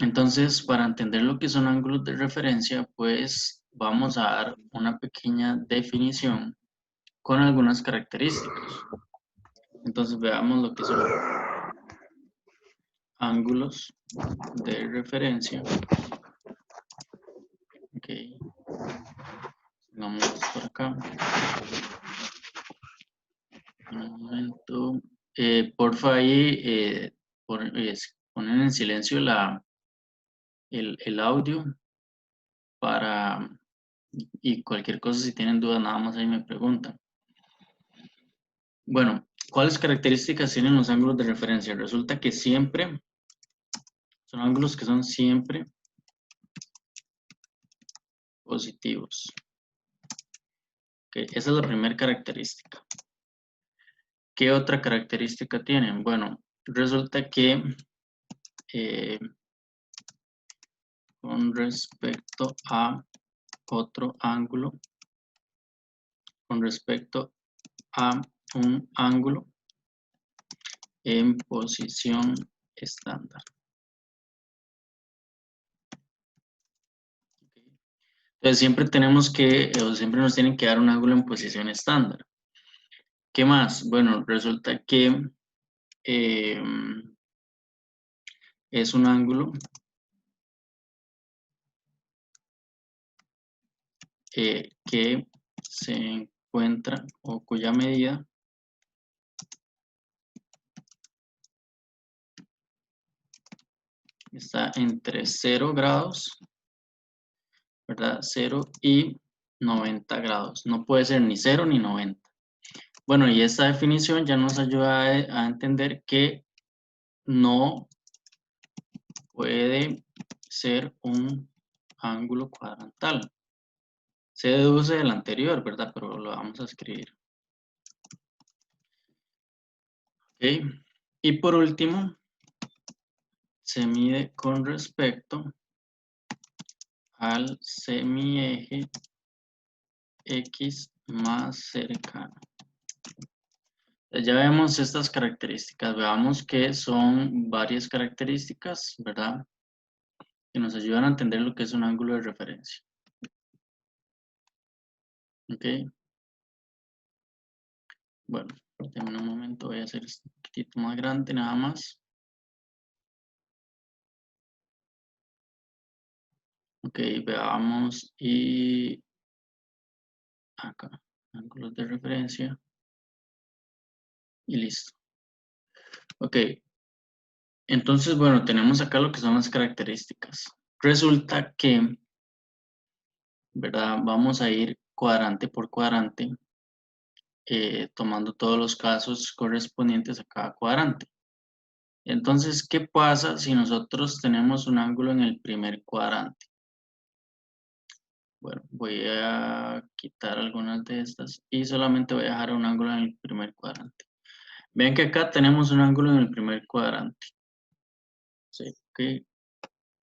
Entonces, para entender lo que son ángulos de referencia, pues vamos a dar una pequeña definición con algunas características. Entonces, veamos lo que son ángulos de referencia. Ok, vamos por acá. Un momento. Porfa ahí, ponen en silencio el audio para, y cualquier cosa, si tienen dudas, nada más ahí me preguntan. Bueno, ¿cuáles características tienen los ángulos de referencia? Resulta que siempre, son ángulos que son siempre positivos. Okay, esa es la primera característica. ¿Qué otra característica tienen? Bueno, resulta que con respecto a otro ángulo, con respecto a un ángulo en posición estándar. Entonces siempre tenemos que, o siempre nos tienen que dar un ángulo en posición estándar. ¿Qué más? Bueno, resulta que es un ángulo que se encuentra o cuya medida está entre 0 grados, ¿verdad? 0 y 90 grados. No puede ser ni 0 ni 90. Bueno, y esta definición ya nos ayuda a entender que no puede ser un ángulo cuadrantal. Se deduce del anterior, ¿verdad? Pero lo vamos a escribir. ¿Ok? Y por último, se mide con respecto al semieje X más cercano. Ya vemos estas características, veamos que son varias características, ¿verdad? Que nos ayudan a entender lo que es un ángulo de referencia. ¿Ok? Bueno, en un momento voy a hacer esto un poquitito más grande nada más. Ok, veamos y acá, ángulos de referencia y listo. Ok, entonces, bueno, tenemos acá lo que son las características. Resulta que, ¿verdad? Vamos a ir cuadrante por cuadrante, tomando todos los casos correspondientes a cada cuadrante. Entonces, ¿qué pasa si nosotros tenemos un ángulo en el primer cuadrante? Bueno, voy a quitar algunas de estas y solamente voy a dejar un ángulo en el primer cuadrante. Vean que acá tenemos un ángulo en el primer cuadrante. Sí, ok.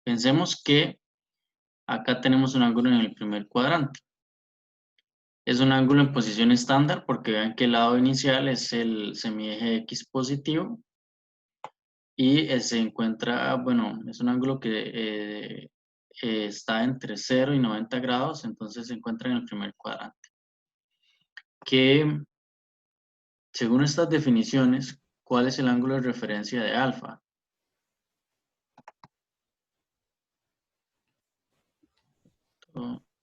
Pensemos que acá tenemos un ángulo en el primer cuadrante. Es un ángulo en posición estándar porque vean que el lado inicial es el semieje X positivo y se encuentra, bueno, es un ángulo que está entre 0 y 90 grados, entonces se encuentra en el primer cuadrante. Que, según estas definiciones, ¿cuál es el ángulo de referencia de alfa?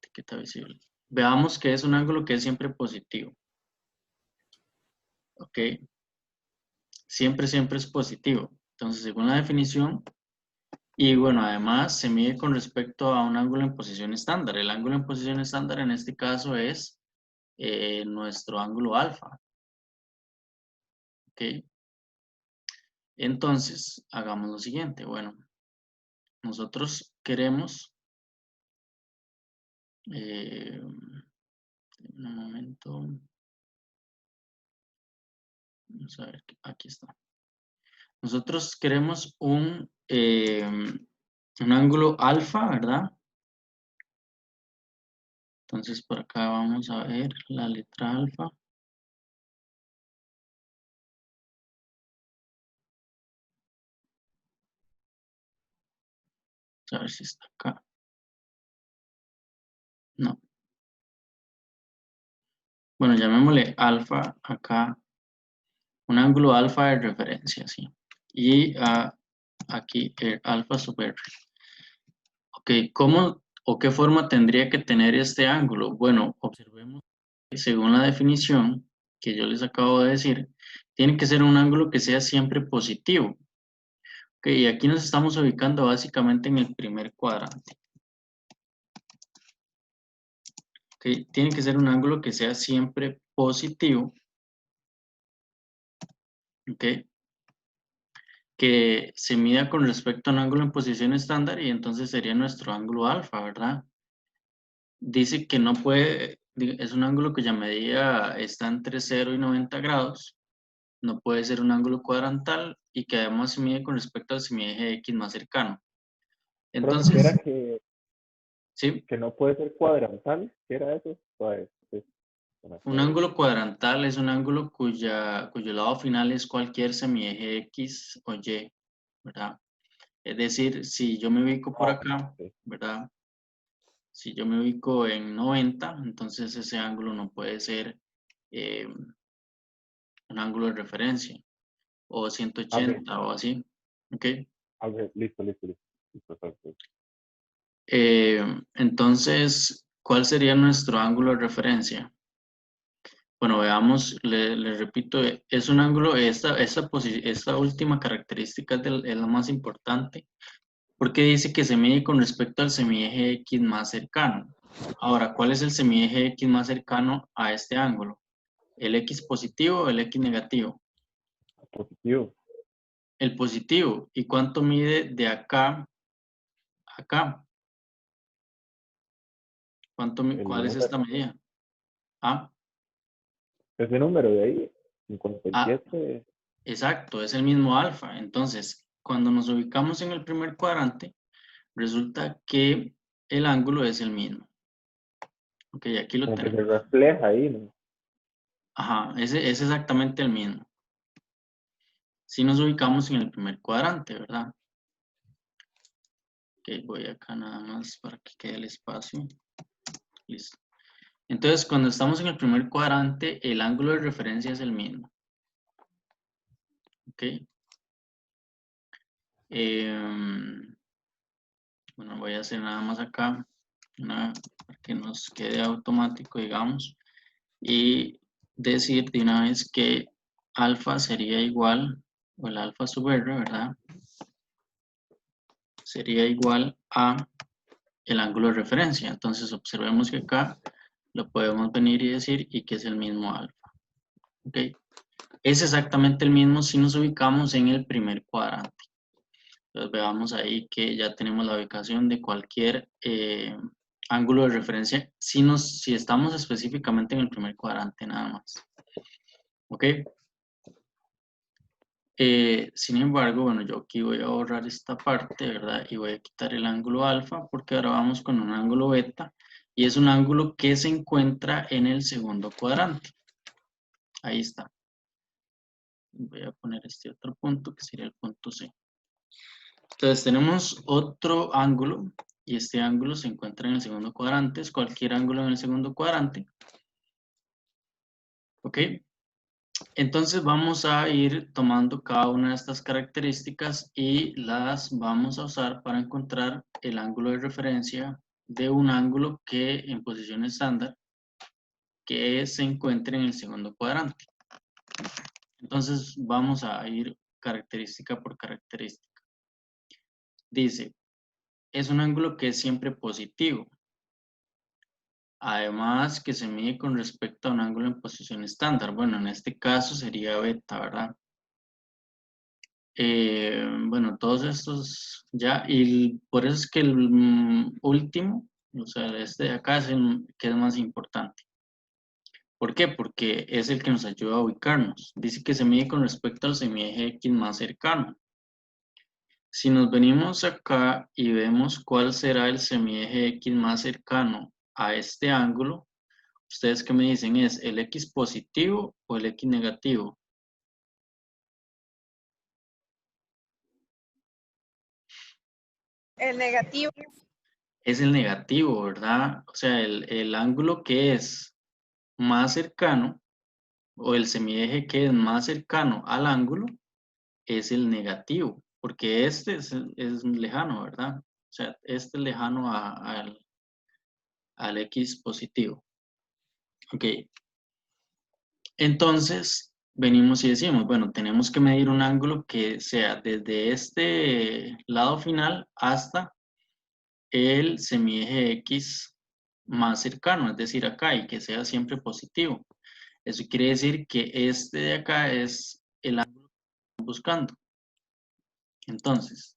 Etiqueta visible. Veamos que es un ángulo que es siempre positivo. ¿Ok? Siempre, siempre es positivo. Entonces, según la definición, y bueno, además se mide con respecto a un ángulo en posición estándar. El ángulo en posición estándar en este caso es nuestro ángulo alfa. ¿Ok? Entonces, hagamos lo siguiente. Bueno, nosotros queremos... un momento. Vamos a ver, aquí está. Nosotros queremos un ángulo alfa, ¿verdad? Entonces por acá vamos a ver la letra alfa. a ver si está acá. No. Bueno, llamémosle alfa acá. Un ángulo alfa de referencia, sí. Y aquí el alfa sub R. Ok, ¿cómo o qué forma tendría que tener este ángulo? Bueno, observemos que según la definición que yo les acabo de decir, tiene que ser un ángulo que sea siempre positivo. Ok, y aquí nos estamos ubicando básicamente en el primer cuadrante. Ok, tiene que ser un ángulo que sea siempre positivo. Ok, que se mida con respecto a un ángulo en posición estándar y entonces sería nuestro ángulo alfa, ¿verdad? Dice que no puede, es un ángulo cuya medida está entre 0 y 90 grados, no puede ser un ángulo cuadrantal y que además se mide con respecto al semieje X más cercano. Profe, ¿qué era Entonces, sí, que no puede ser cuadrantal? ¿Qué era eso? Para un saber. ángulo cuadrantal es un ángulo cuyo lado final es cualquier semieje X o Y, ¿verdad? Es decir, si yo me ubico por Ah, acá, ok. ¿verdad? Si yo me ubico en 90, entonces ese ángulo no puede ser eh, un ángulo de referencia, o Ok, 180 o así, ¿ok? ok, listo, listo, listo. Listo, perfecto. Entonces, ¿cuál sería nuestro ángulo de referencia? Bueno, veamos, le repito, es un ángulo, esta última característica es la más importante, porque dice que se mide con respecto al semieje X más cercano. Ahora, ¿cuál es el semieje X más cercano a este ángulo? ¿El X positivo o el X negativo? Positivo. El positivo. ¿Y cuánto mide de acá a acá? El ¿Cuál es esta número. medida? Ah, Ese número de ahí, ah, 57. exacto, es el mismo alfa. Entonces, cuando nos ubicamos en el primer cuadrante, resulta que el ángulo es el mismo. Ok, aquí lo Como que se tenemos. refleja ahí, ¿no? Ajá, ese es exactamente el mismo. Si nos ubicamos en el primer cuadrante, ¿verdad? Ok, voy acá nada más para que quede el espacio. Listo. Entonces, cuando estamos en el primer cuadrante, el ángulo de referencia es el mismo. Ok. Bueno, voy a hacer nada más acá, para que nos quede automático, digamos, y decir de una vez que alfa sería igual, o el alfa sub r, ¿verdad? Sería igual a el ángulo de referencia. Entonces, observemos que acá lo podemos venir y decir y que es el mismo alfa. ¿Ok? Es exactamente el mismo si nos ubicamos en el primer cuadrante. Entonces veamos ahí que ya tenemos la ubicación de cualquier ángulo de referencia si estamos específicamente en el primer cuadrante nada más. ¿Ok? Sin embargo, bueno, yo aquí voy a borrar esta parte, ¿verdad? Y voy a quitar el ángulo alfa porque ahora vamos con un ángulo beta y es un ángulo que se encuentra en el segundo cuadrante. Ahí está. Voy a poner este otro punto que sería el punto C. Entonces tenemos otro ángulo y este ángulo se encuentra en el segundo cuadrante, es cualquier ángulo en el segundo cuadrante. ¿Ok? Entonces vamos a ir tomando cada una de estas características y las vamos a usar para encontrar el ángulo de referencia de un ángulo que en posición estándar que se encuentre en el segundo cuadrante. Entonces vamos a ir característica por característica. Dice, es un ángulo que es siempre positivo. Además, que se mide con respecto a un ángulo en posición estándar. Bueno, en este caso sería beta, ¿verdad? Bueno, todos estos ya, y por eso es que el último, o sea, este de acá es el que es más importante. ¿Por qué? Porque es el que nos ayuda a ubicarnos. Dice que se mide con respecto al semieje X más cercano. Si nos venimos acá y vemos cuál será el semieje X más cercano a este ángulo, ¿ustedes qué me dicen? ¿Es el X positivo o el X negativo? El negativo. Es el negativo, ¿verdad? O sea, el ángulo que es más cercano, o el semieje que es más cercano al ángulo, es el negativo, porque este es lejano, ¿verdad? O sea, este es lejano al X positivo. Ok, entonces venimos y decimos, bueno, tenemos que medir un ángulo que sea desde este lado final hasta el semieje X más cercano, es decir, acá, y que sea siempre positivo. Eso quiere decir que este de acá es el ángulo que estamos buscando. Entonces,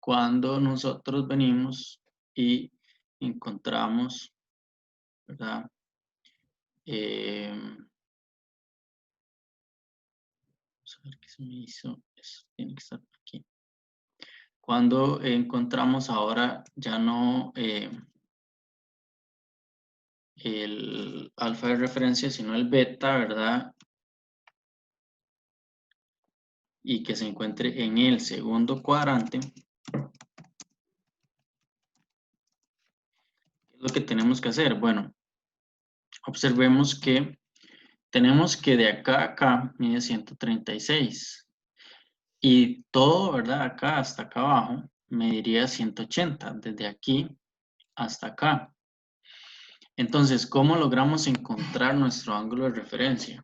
cuando nosotros venimos y encontramos, ¿verdad? Vamos a ver qué se me hizo. Eso tiene que estar aquí. Cuando encontramos ahora ya no el alfa de referencia, sino el beta, ¿verdad? Y que se encuentre en el segundo cuadrante, ¿qué es lo que tenemos que hacer? Bueno, observemos que tenemos que de acá a acá mide 136 y todo, ¿verdad? Acá hasta acá abajo mediría 180, desde aquí hasta acá. Entonces, ¿cómo logramos encontrar nuestro ángulo de referencia?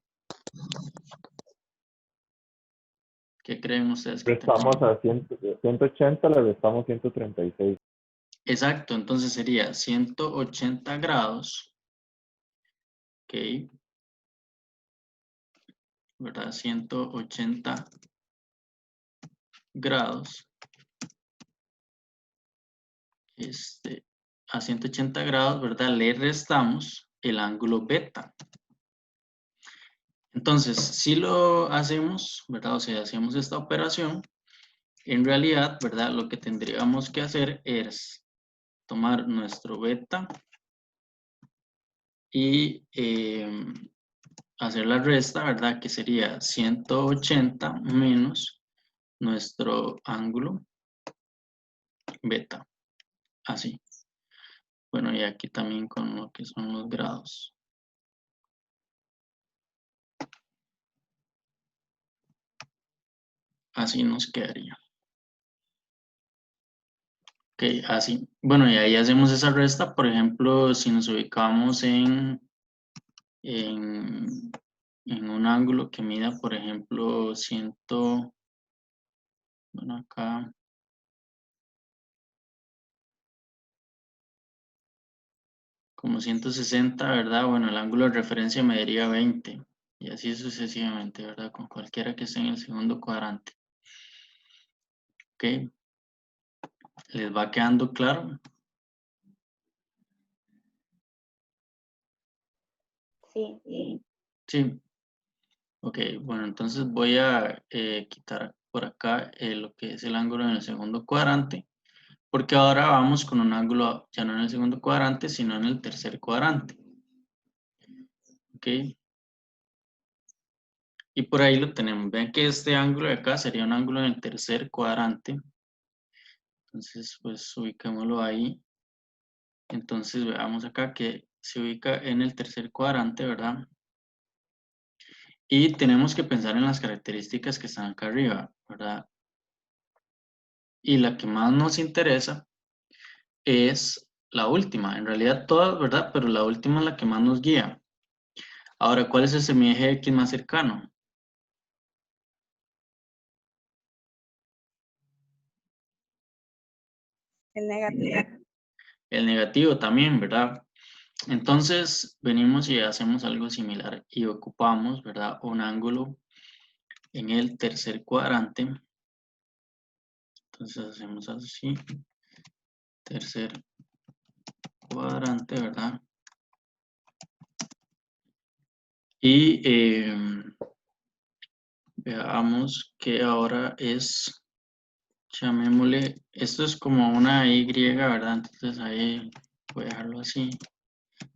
¿Qué creen ustedes que tenemos? Restamos a 180, le restamos 136. Exacto, entonces sería 180 grados, ¿ok? ¿Verdad? 180 grados, a 180 grados, ¿verdad? Le restamos el ángulo beta. Entonces, si lo hacemos, ¿verdad? O sea, hacemos esta operación, en realidad, ¿verdad? Lo que tendríamos que hacer es tomar nuestro beta y hacer la resta, ¿verdad? Que sería 180 menos nuestro ángulo beta, así. Bueno, y aquí también con lo que son los grados. Así nos quedaría. Ok, así. Bueno, y ahí hacemos esa resta, por ejemplo, si nos ubicamos en un ángulo que mida, por ejemplo, bueno, acá, como 160, ¿verdad? Bueno, el ángulo de referencia mediría 20, y así sucesivamente, ¿verdad? Con cualquiera que esté en el segundo cuadrante. Ok, ¿les va quedando claro? Sí. Sí. Ok, bueno, entonces voy a quitar por acá lo que es el ángulo en el segundo cuadrante, porque ahora vamos con un ángulo ya no en el segundo cuadrante, sino en el tercer cuadrante. Ok, y por ahí lo tenemos. Vean que este ángulo de acá sería un ángulo en el tercer cuadrante. Entonces, pues ubicémoslo ahí. Entonces, veamos acá que se ubica en el tercer cuadrante, ¿verdad? Y tenemos que pensar en las características que están acá arriba, ¿verdad? Y la que más nos interesa es la última. En realidad todas, ¿verdad? Pero la última es la que más nos guía. Ahora, ¿cuál es el semieje X más cercano? El negativo. El negativo también, ¿verdad? Entonces, venimos y hacemos algo similar y ocupamos, ¿verdad? Un ángulo en el tercer cuadrante. Entonces, hacemos así. Tercer cuadrante, ¿verdad? Y veamos que ahora es, llamémosle, esto es como una Y, ¿verdad? Entonces ahí voy a dejarlo así,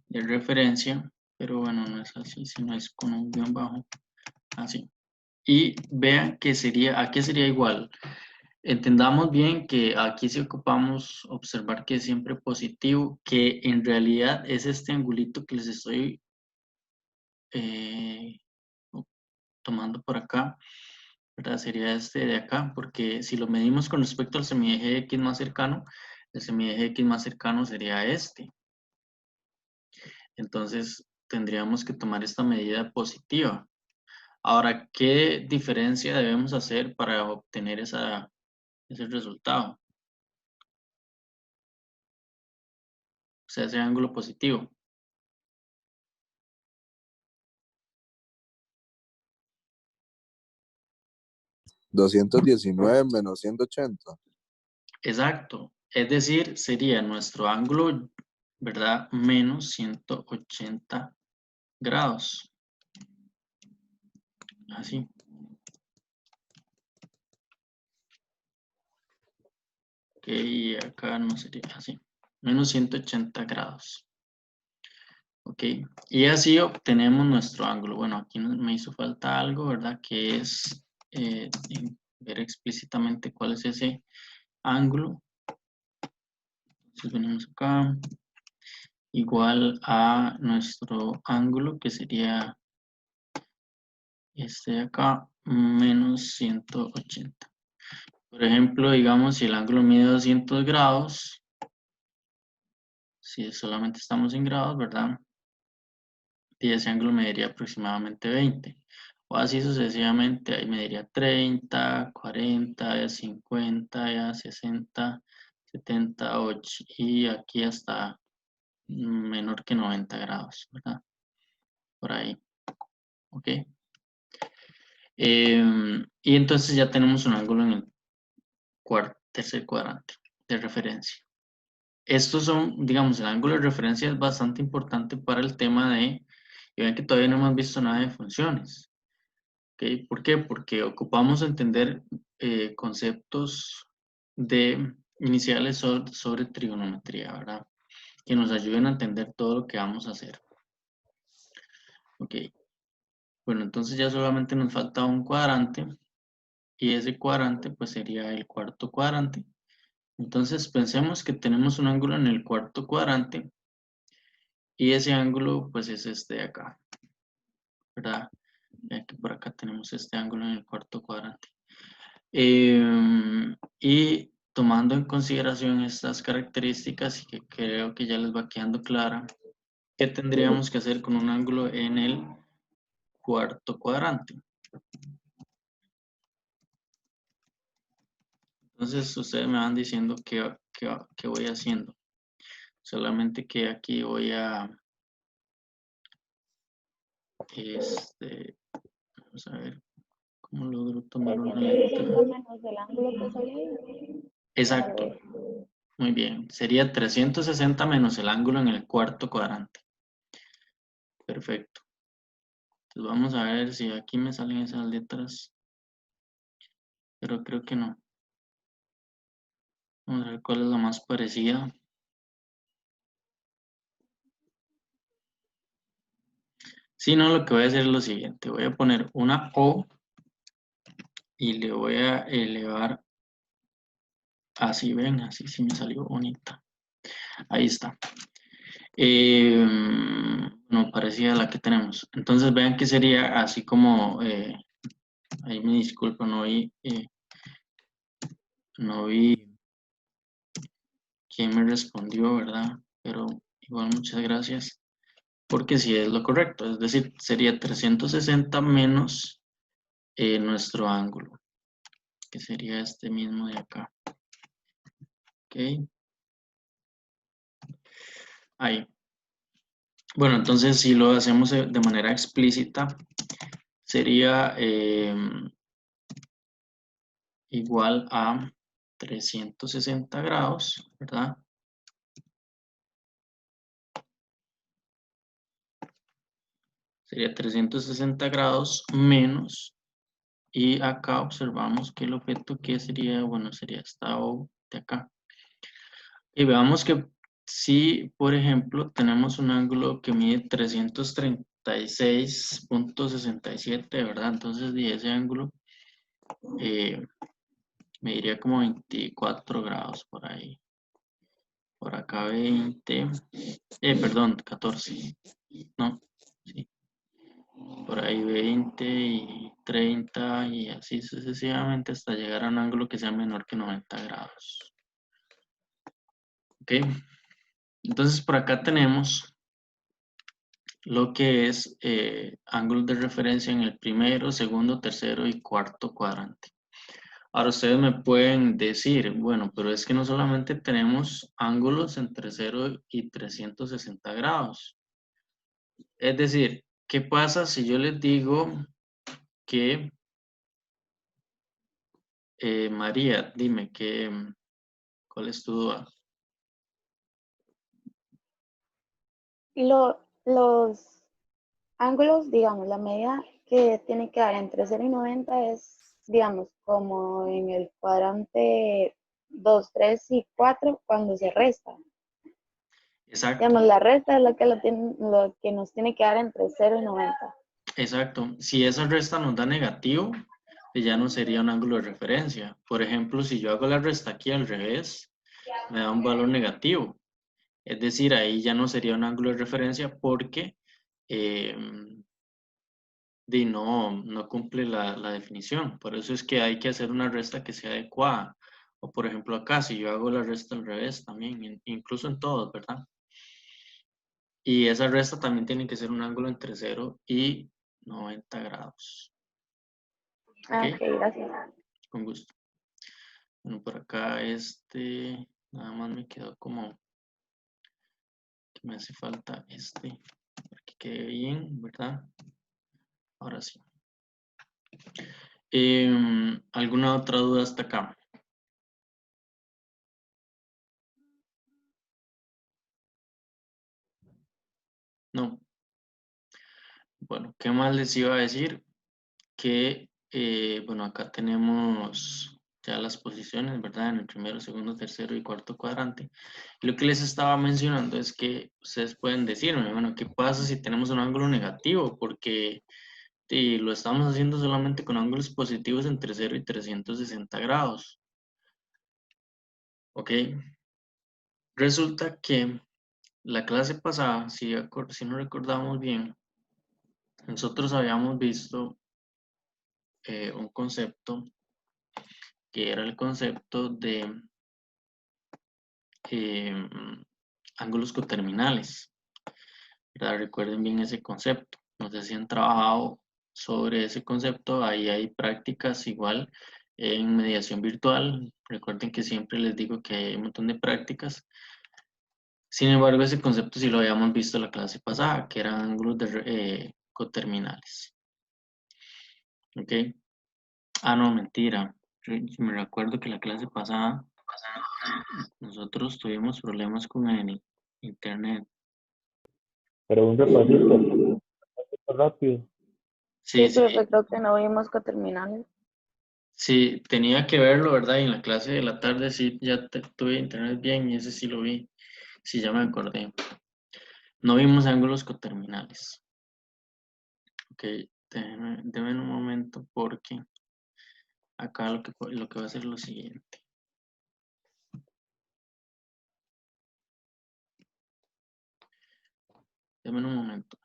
de referencia, pero bueno, no es así, sino es con un guión bajo, así. Y vean que sería, ¿a qué sería igual? Entendamos bien que aquí sí ocupamos observar que es siempre positivo, que en realidad es este angulito que les estoy tomando por acá, ¿verdad? Sería este de acá, porque si lo medimos con respecto al semieje X más cercano, el semieje X más cercano sería este. Entonces tendríamos que tomar esta medida positiva. Ahora, ¿qué diferencia debemos hacer para obtener ese resultado? O sea, ese ángulo positivo. $219 menos 180. Exacto. Es decir, sería nuestro ángulo, ¿verdad? Menos 180 grados. Así. Ok, y acá no sería así. Menos 180 grados. Ok, y así obtenemos nuestro ángulo. Bueno, aquí me hizo falta algo, ¿verdad? Que es ver explícitamente cuál es ese ángulo. Entonces venimos acá. Igual a nuestro ángulo, que sería este de acá, menos 180. Por ejemplo, digamos, si el ángulo mide 200 grados, si solamente estamos en grados, ¿verdad? Y ese ángulo mediría aproximadamente 20. O así sucesivamente, ahí mediría 30, 40, 50, 60, 70, 8 y aquí hasta menor que 90 grados, ¿verdad? Por ahí, ¿ok? Y entonces ya tenemos un ángulo en el tercer cuadrante de referencia. Estos son, digamos, el ángulo de referencia es bastante importante para el tema de, y ven que todavía no hemos visto nada de funciones. ¿Okay? ¿Por qué? Porque ocupamos entender conceptos iniciales sobre trigonometría, ¿verdad? Que nos ayuden a entender todo lo que vamos a hacer. Ok. Bueno, entonces ya solamente nos falta un cuadrante y ese cuadrante pues sería el cuarto cuadrante. Entonces pensemos que tenemos un ángulo en el cuarto cuadrante y ese ángulo pues es este de acá, ¿verdad? Ya que por acá tenemos este ángulo en el cuarto cuadrante. Y tomando en consideración estas características y que creo que ya les va quedando clara, ¿qué tendríamos que hacer con un ángulo en el cuarto cuadrante? Entonces ustedes me van diciendo qué voy haciendo. Solamente que aquí voy a vamos a ver cómo logro tomar una letra. Menos el ángulo que sale ahí. Exacto, muy bien. Sería 360 menos el ángulo en el cuarto cuadrante. Perfecto. Entonces vamos a ver si aquí me salen esas letras. Pero creo que no. Vamos a ver cuál es la más parecida. Si no, lo que voy a hacer es lo siguiente. Voy a poner una O y le voy a elevar así, ven, así sí me salió bonita. Ahí está. No, parecida a la que tenemos. Entonces vean que sería así como, ahí me disculpo, no vi quién me respondió, ¿verdad? Pero igual muchas gracias. Porque sí es lo correcto, es decir, sería 360 menos nuestro ángulo, que sería este mismo de acá. Ok. Ahí. Bueno, entonces si lo hacemos de manera explícita, sería igual a 360 grados, ¿verdad? Sería 360 grados menos, y acá observamos que el objeto que sería, bueno, sería esta O de acá. Y veamos que si, por ejemplo, tenemos un ángulo que mide 336.67, ¿verdad? Entonces, de ese ángulo Me diría como 24 grados por ahí. Por acá 20. Perdón, 14. No, sí. Por ahí 20 y 30 y así sucesivamente hasta llegar a un ángulo que sea menor que 90 grados. Ok. Entonces por acá tenemos lo que es ángulos de referencia en el primero, segundo, tercero y cuarto cuadrante. Ahora ustedes me pueden decir, bueno, pero es que no solamente tenemos ángulos entre 0 y 360 grados. Es decir, ¿qué pasa si yo les digo que, María, dime, ¿cuál es tu duda? Los ángulos, digamos, la medida que tiene que dar entre 0 y 90 es, digamos, como en el cuadrante 2, 3 y 4 cuando se resta. Exacto, Digamos, la resta es lo que nos tiene que dar entre 0 y 90. exacto. Si esa resta nos da negativo, ya no sería un ángulo de referencia. Por ejemplo, si yo hago la resta aquí al revés, me da un valor negativo. Es decir, ahí ya no sería un ángulo de referencia porque eh, no cumple la definición. Por eso es que hay que hacer una resta que sea adecuada. O por ejemplo acá, si yo hago la resta al revés también, incluso en todos, ¿verdad? Y esa resta también tiene que ser un ángulo entre 0 y 90 grados. ¿Ok? Ah, ok, gracias. Con gusto. Bueno, por acá nada más me quedó como que me hace falta para que quede bien, ¿verdad? Ahora sí. ¿Alguna otra duda hasta acá? No. Bueno, ¿qué más les iba a decir? Que, bueno, acá tenemos ya las posiciones, ¿verdad? En el primero, segundo, tercero y cuarto cuadrante. Y lo que les estaba mencionando es que ustedes pueden decirme, bueno, ¿qué pasa si tenemos un ángulo negativo? Porque lo estamos haciendo solamente con ángulos positivos entre 0 y 360 grados. ¿Ok? Resulta que la clase pasada, si no recordamos bien, nosotros habíamos visto un concepto que era el concepto de eh, ángulos coterminales, ¿verdad? Recuerden bien ese concepto. No sé si han trabajado sobre ese concepto, ahí hay prácticas igual en mediación virtual. Recuerden que siempre les digo que hay un montón de prácticas. Sin embargo, ese concepto sí lo habíamos visto la clase pasada, que eran ángulos coterminales. ¿Ok? Ah, no, mentira. Me recuerdo que la clase pasada nosotros tuvimos problemas con el internet. Pero un repasito rápido. Sí, Sí, sí, pero creo que no vimos coterminales. sí, tenía que verlo, ¿verdad? Y en la clase de la tarde sí, ya tuve internet bien y ese sí lo vi. Sí, ya me acordé. No vimos ángulos coterminales. Ok, déjenme un momento porque acá lo que va a hacer es lo siguiente. Déjenme un momento.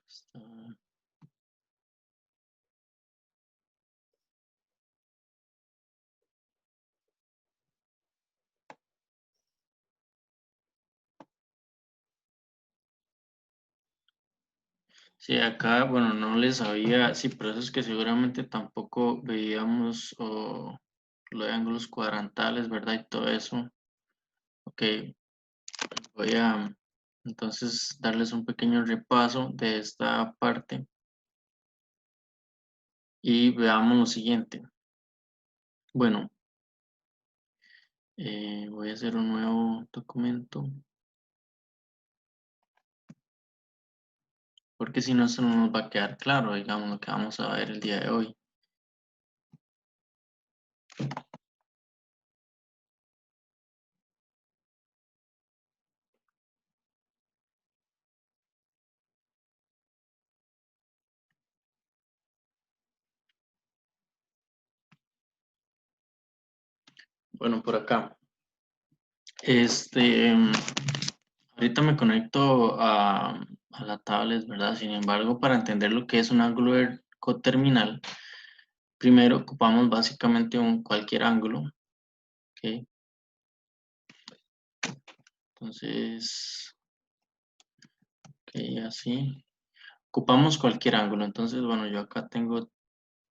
Está- Sí, acá, bueno, no les sabía, sí, pero eso es que seguramente tampoco veíamos lo de ángulos cuadrantales, ¿verdad? Y todo eso. Ok, voy a entonces darles un pequeño repaso de esta parte y veamos lo siguiente. Bueno, voy a hacer un nuevo documento porque si no, eso no nos va a quedar claro, digamos, lo que vamos a ver el día de hoy. Bueno, por acá. Ahorita me conecto a la tablet, ¿verdad? Sin embargo, para entender lo que es un ángulo coterminal, primero ocupamos básicamente cualquier ángulo, ¿ok? Entonces, ok, así. Ocupamos cualquier ángulo. Entonces, bueno, yo acá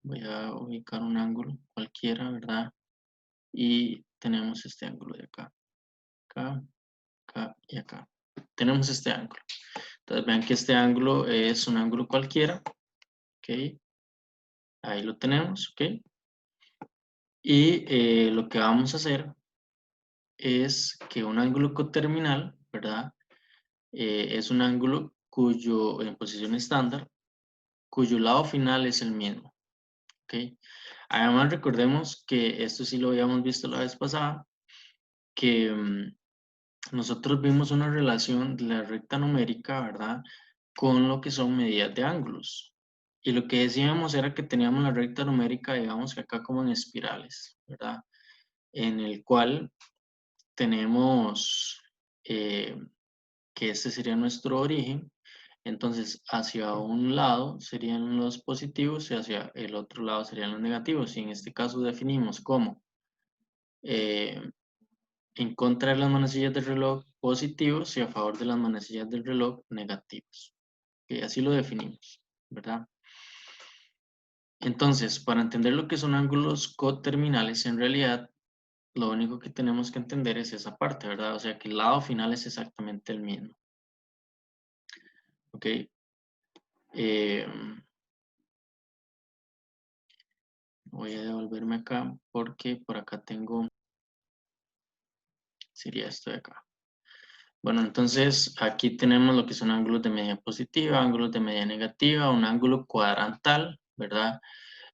voy a ubicar un ángulo cualquiera, ¿verdad? Y tenemos este ángulo de acá, acá, acá y acá. Tenemos este ángulo. Entonces, vean que este ángulo es un ángulo cualquiera, ¿ok? Ahí lo tenemos, ¿ok? Y lo que vamos a hacer es que un ángulo coterminal, ¿verdad? Es un ángulo en posición estándar, cuyo lado final es el mismo, ¿ok? Además, recordemos que esto sí lo habíamos visto la vez pasada, que nosotros vimos una relación de la recta numérica, ¿verdad? Con lo que son medidas de ángulos. Y lo que decíamos era que teníamos la recta numérica, digamos que acá como en espirales, ¿verdad? En el cual tenemos que este sería nuestro origen. Entonces, hacia un lado serían los positivos y hacia el otro lado serían los negativos. Y en este caso definimos como eh, en contra de las manecillas del reloj positivos y a favor de las manecillas del reloj negativos. Y así lo definimos, ¿verdad? Entonces, para entender lo que son ángulos coterminales, en realidad lo único que tenemos que entender es esa parte, ¿verdad? O sea, que el lado final es exactamente el mismo. ¿Ok? Voy a devolverme acá porque por acá sería esto de acá. Bueno, entonces aquí tenemos lo que son ángulos de media positiva, ángulos de media negativa, un ángulo cuadrantal, ¿verdad?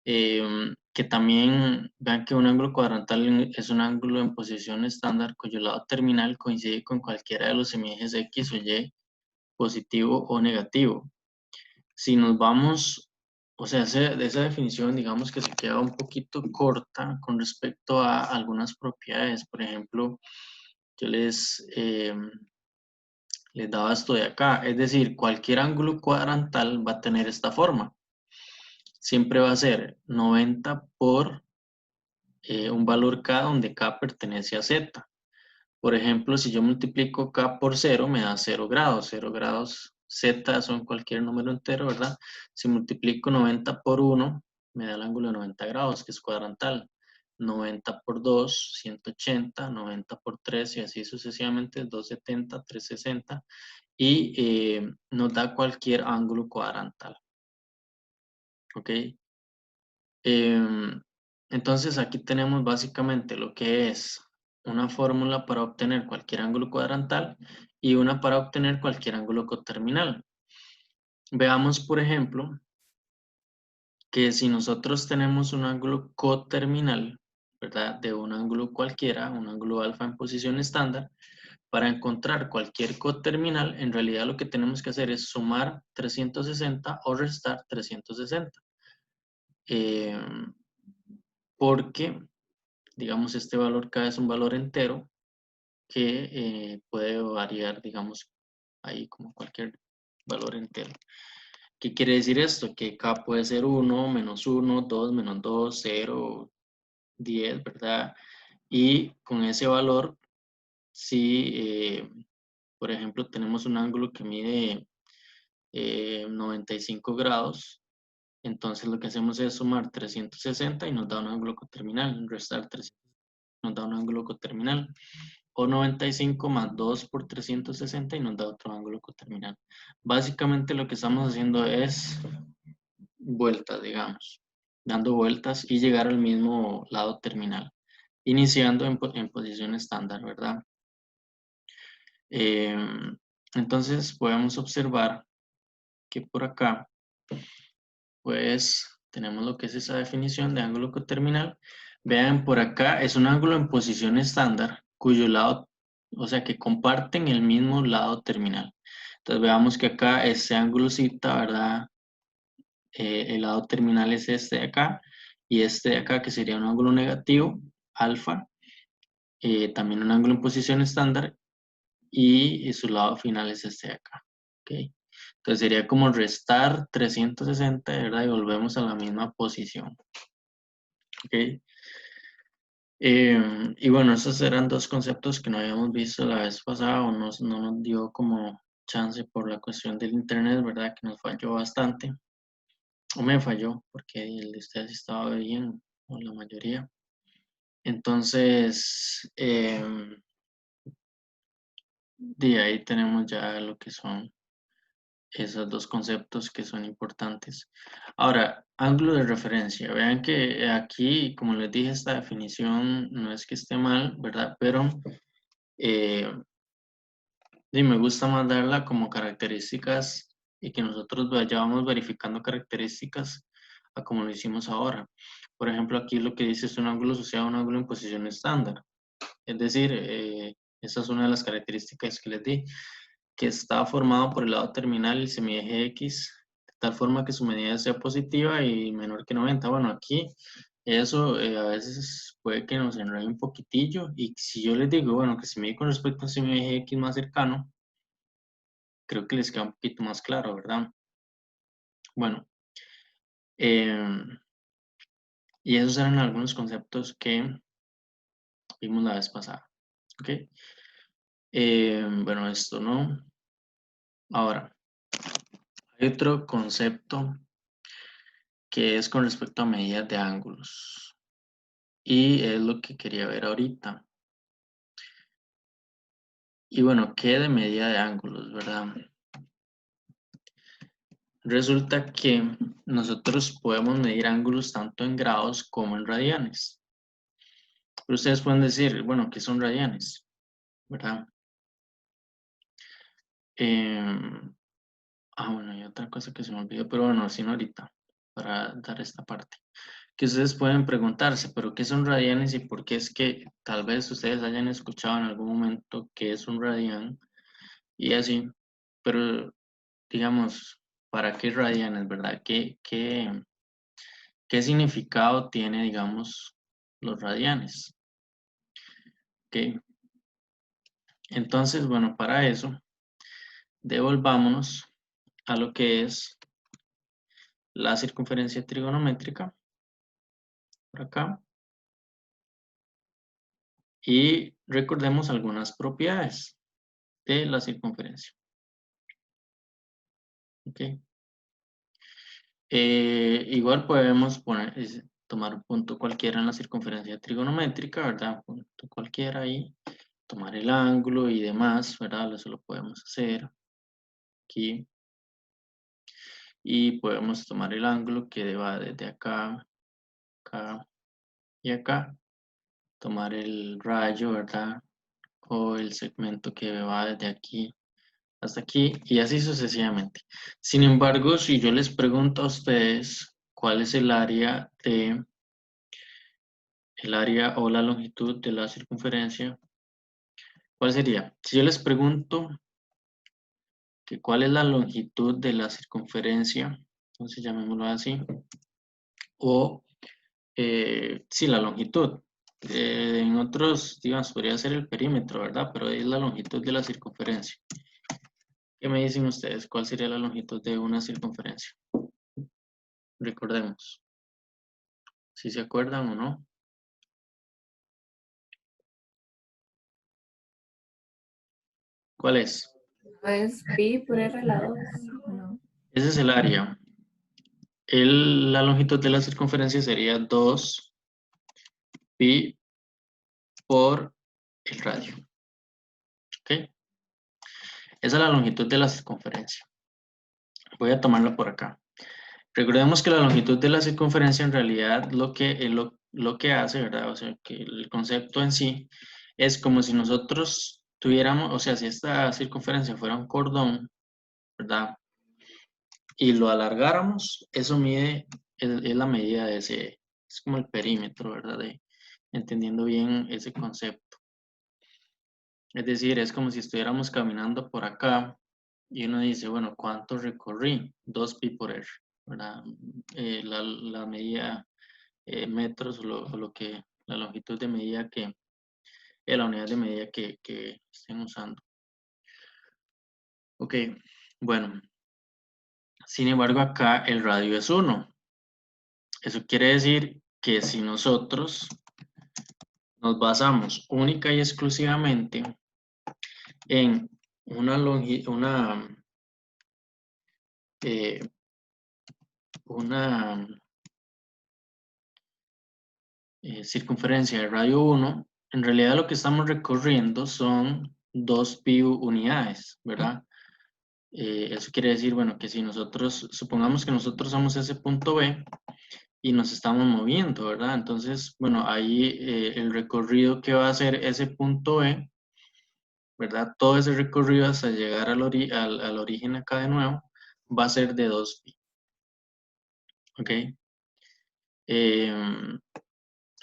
Que también vean que un ángulo cuadrantal es un ángulo en posición estándar cuyo lado terminal coincide con cualquiera de los semiejes X o Y, positivo o negativo. Si nos vamos, o sea, de esa definición, digamos que se queda un poquito corta con respecto a algunas propiedades. Por ejemplo, yo les daba esto de acá, es decir, cualquier ángulo cuadrantal va a tener esta forma. Siempre va a ser 90 por un valor K donde K pertenece a Z. Por ejemplo, si yo multiplico K por 0, me da 0 grados. 0 grados Z son cualquier número entero, ¿verdad? Si multiplico 90 por 1, me da el ángulo de 90 grados, que es cuadrantal. 90 por 2, 180, 90 por 3 y así sucesivamente, 270, 360. Y nos da cualquier ángulo cuadrantal. ¿Ok? Entonces aquí tenemos básicamente lo que es una fórmula para obtener cualquier ángulo cuadrantal y una para obtener cualquier ángulo coterminal. Veamos, por ejemplo, que si nosotros tenemos un ángulo coterminal, ¿verdad? De un ángulo cualquiera, un ángulo alfa en posición estándar, para encontrar cualquier coterminal, en realidad lo que tenemos que hacer es sumar 360 o restar 360. Porque digamos, este valor K es un valor entero que puede variar, digamos, ahí como cualquier valor entero. ¿Qué quiere decir esto? Que K puede ser 1, menos 1, 2, menos 2, 0, 10, ¿verdad? Y con ese valor, si, por ejemplo, tenemos un ángulo que mide 95 grados, entonces lo que hacemos es sumar 360 y nos da un ángulo coterminal, restar 300 nos da un ángulo coterminal. O 95 más 2 por 360 y nos da otro ángulo coterminal. Básicamente lo que estamos haciendo es vueltas, digamos, dando vueltas y llegar al mismo lado terminal, iniciando en posición estándar, ¿verdad? Entonces podemos observar que por acá, pues tenemos lo que es esa definición de ángulo coterminal. Vean, por acá es un ángulo en posición estándar cuyo lado, o sea, que comparten el mismo lado terminal. Entonces veamos que acá este ángulo cita, ¿verdad? El lado terminal es este de acá y este de acá que sería un ángulo negativo, alfa, también un ángulo en posición estándar, y su lado final es este de acá. ¿Ok? Entonces sería como restar 360, ¿verdad? Y volvemos a la misma posición. ¿Ok? Y bueno, esos eran dos conceptos que no habíamos visto la vez pasada, o no nos dio como chance por la cuestión del internet, ¿verdad? Que nos falló bastante. O me falló, porque el de ustedes estaba bien, o la mayoría. Entonces, de ahí tenemos ya lo que son esos dos conceptos que son importantes. Ahora, ángulo de referencia. Vean que aquí, como les dije, esta definición no es que esté mal, ¿verdad? Pero me gusta más darla como características y que nosotros vayamos verificando características a como lo hicimos ahora. Por ejemplo, aquí lo que dice es un ángulo asociado a un ángulo en posición estándar. Es decir, esa es una de las características que les di, que está formado por el lado terminal y el semieje X, de tal forma que su medida sea positiva y menor que 90. Bueno, aquí eso a veces puede que nos enrede un poquitillo, y si yo les digo, bueno, que se mide con respecto a semieje X más cercano, creo que les queda un poquito más claro, ¿verdad? Bueno, y esos eran algunos conceptos que vimos la vez pasada, ¿ok? Bueno, esto no. Ahora, hay otro concepto que es con respecto a medidas de ángulos. Y es lo que quería ver ahorita. Y bueno, ¿qué de medida de ángulos, verdad? Resulta que nosotros podemos medir ángulos tanto en grados como en radianes. Pero ustedes pueden decir, bueno, ¿qué son radianes? ¿Verdad? Bueno, hay otra cosa que se me olvidó, pero bueno, sino ahorita, para dar esta parte. Que ustedes pueden preguntarse, ¿pero qué son radianes y por qué es que tal vez ustedes hayan escuchado en algún momento qué es un radián y así? Pero digamos, ¿para qué radianes, verdad? ¿Qué significado tiene, digamos, los radianes? ¿Ok? Entonces, bueno, para eso, devolvámonos a lo que es la circunferencia trigonométrica, por acá, y recordemos algunas propiedades de la circunferencia. ¿Ok? Igual podemos tomar un punto cualquiera en la circunferencia trigonométrica, ¿verdad? Un punto cualquiera ahí, tomar el ángulo y demás, ¿verdad? Eso lo podemos hacer aquí. Y podemos tomar el ángulo que va desde acá, acá y acá. Tomar el rayo, ¿verdad? O el segmento que va desde aquí hasta aquí, y así sucesivamente. Sin embargo, si yo les pregunto a ustedes cuál es el área o la longitud de la circunferencia, ¿cuál sería? Si yo les pregunto que cuál es la longitud de la circunferencia, entonces llamémoslo así, o sí, la longitud. En otros, digamos, podría ser el perímetro, ¿verdad? Pero es la longitud de la circunferencia. ¿Qué me dicen ustedes? ¿Cuál sería la longitud de una circunferencia? Recordemos, si se acuerdan o no. ¿Cuál es? Es pi por r a la 2, ¿no? Ese es el área. La longitud de la circunferencia sería 2 pi por el radio. ¿Ok? Esa es la longitud de la circunferencia. Voy a tomarla por acá. Recordemos que la longitud de la circunferencia en realidad lo que hace, ¿verdad? O sea, que el concepto en sí es como si nosotros tuviéramos, o sea, si esta circunferencia fuera un cordón, ¿verdad? Y lo alargáramos, eso mide, es la medida de ese, es como el perímetro, ¿verdad? Entendiendo bien ese concepto. Es decir, es como si estuviéramos caminando por acá y uno dice, bueno, ¿cuánto recorrí? 2 pi por r, ¿verdad? La medida metros o lo que, la longitud de medida la unidad de medida que estén usando. Ok, bueno. Sin embargo, acá el radio es 1. Eso quiere decir que si nosotros nos basamos única y exclusivamente en una circunferencia de radio 1, en realidad lo que estamos recorriendo son 2 pi unidades, ¿verdad? Eso quiere decir, bueno, que si nosotros, supongamos que nosotros somos ese punto B y nos estamos moviendo, ¿verdad? Entonces, bueno, ahí el recorrido que va a hacer ese punto B, ¿verdad? Todo ese recorrido hasta llegar al origen acá de nuevo, va a ser de 2 pi, ¿ok?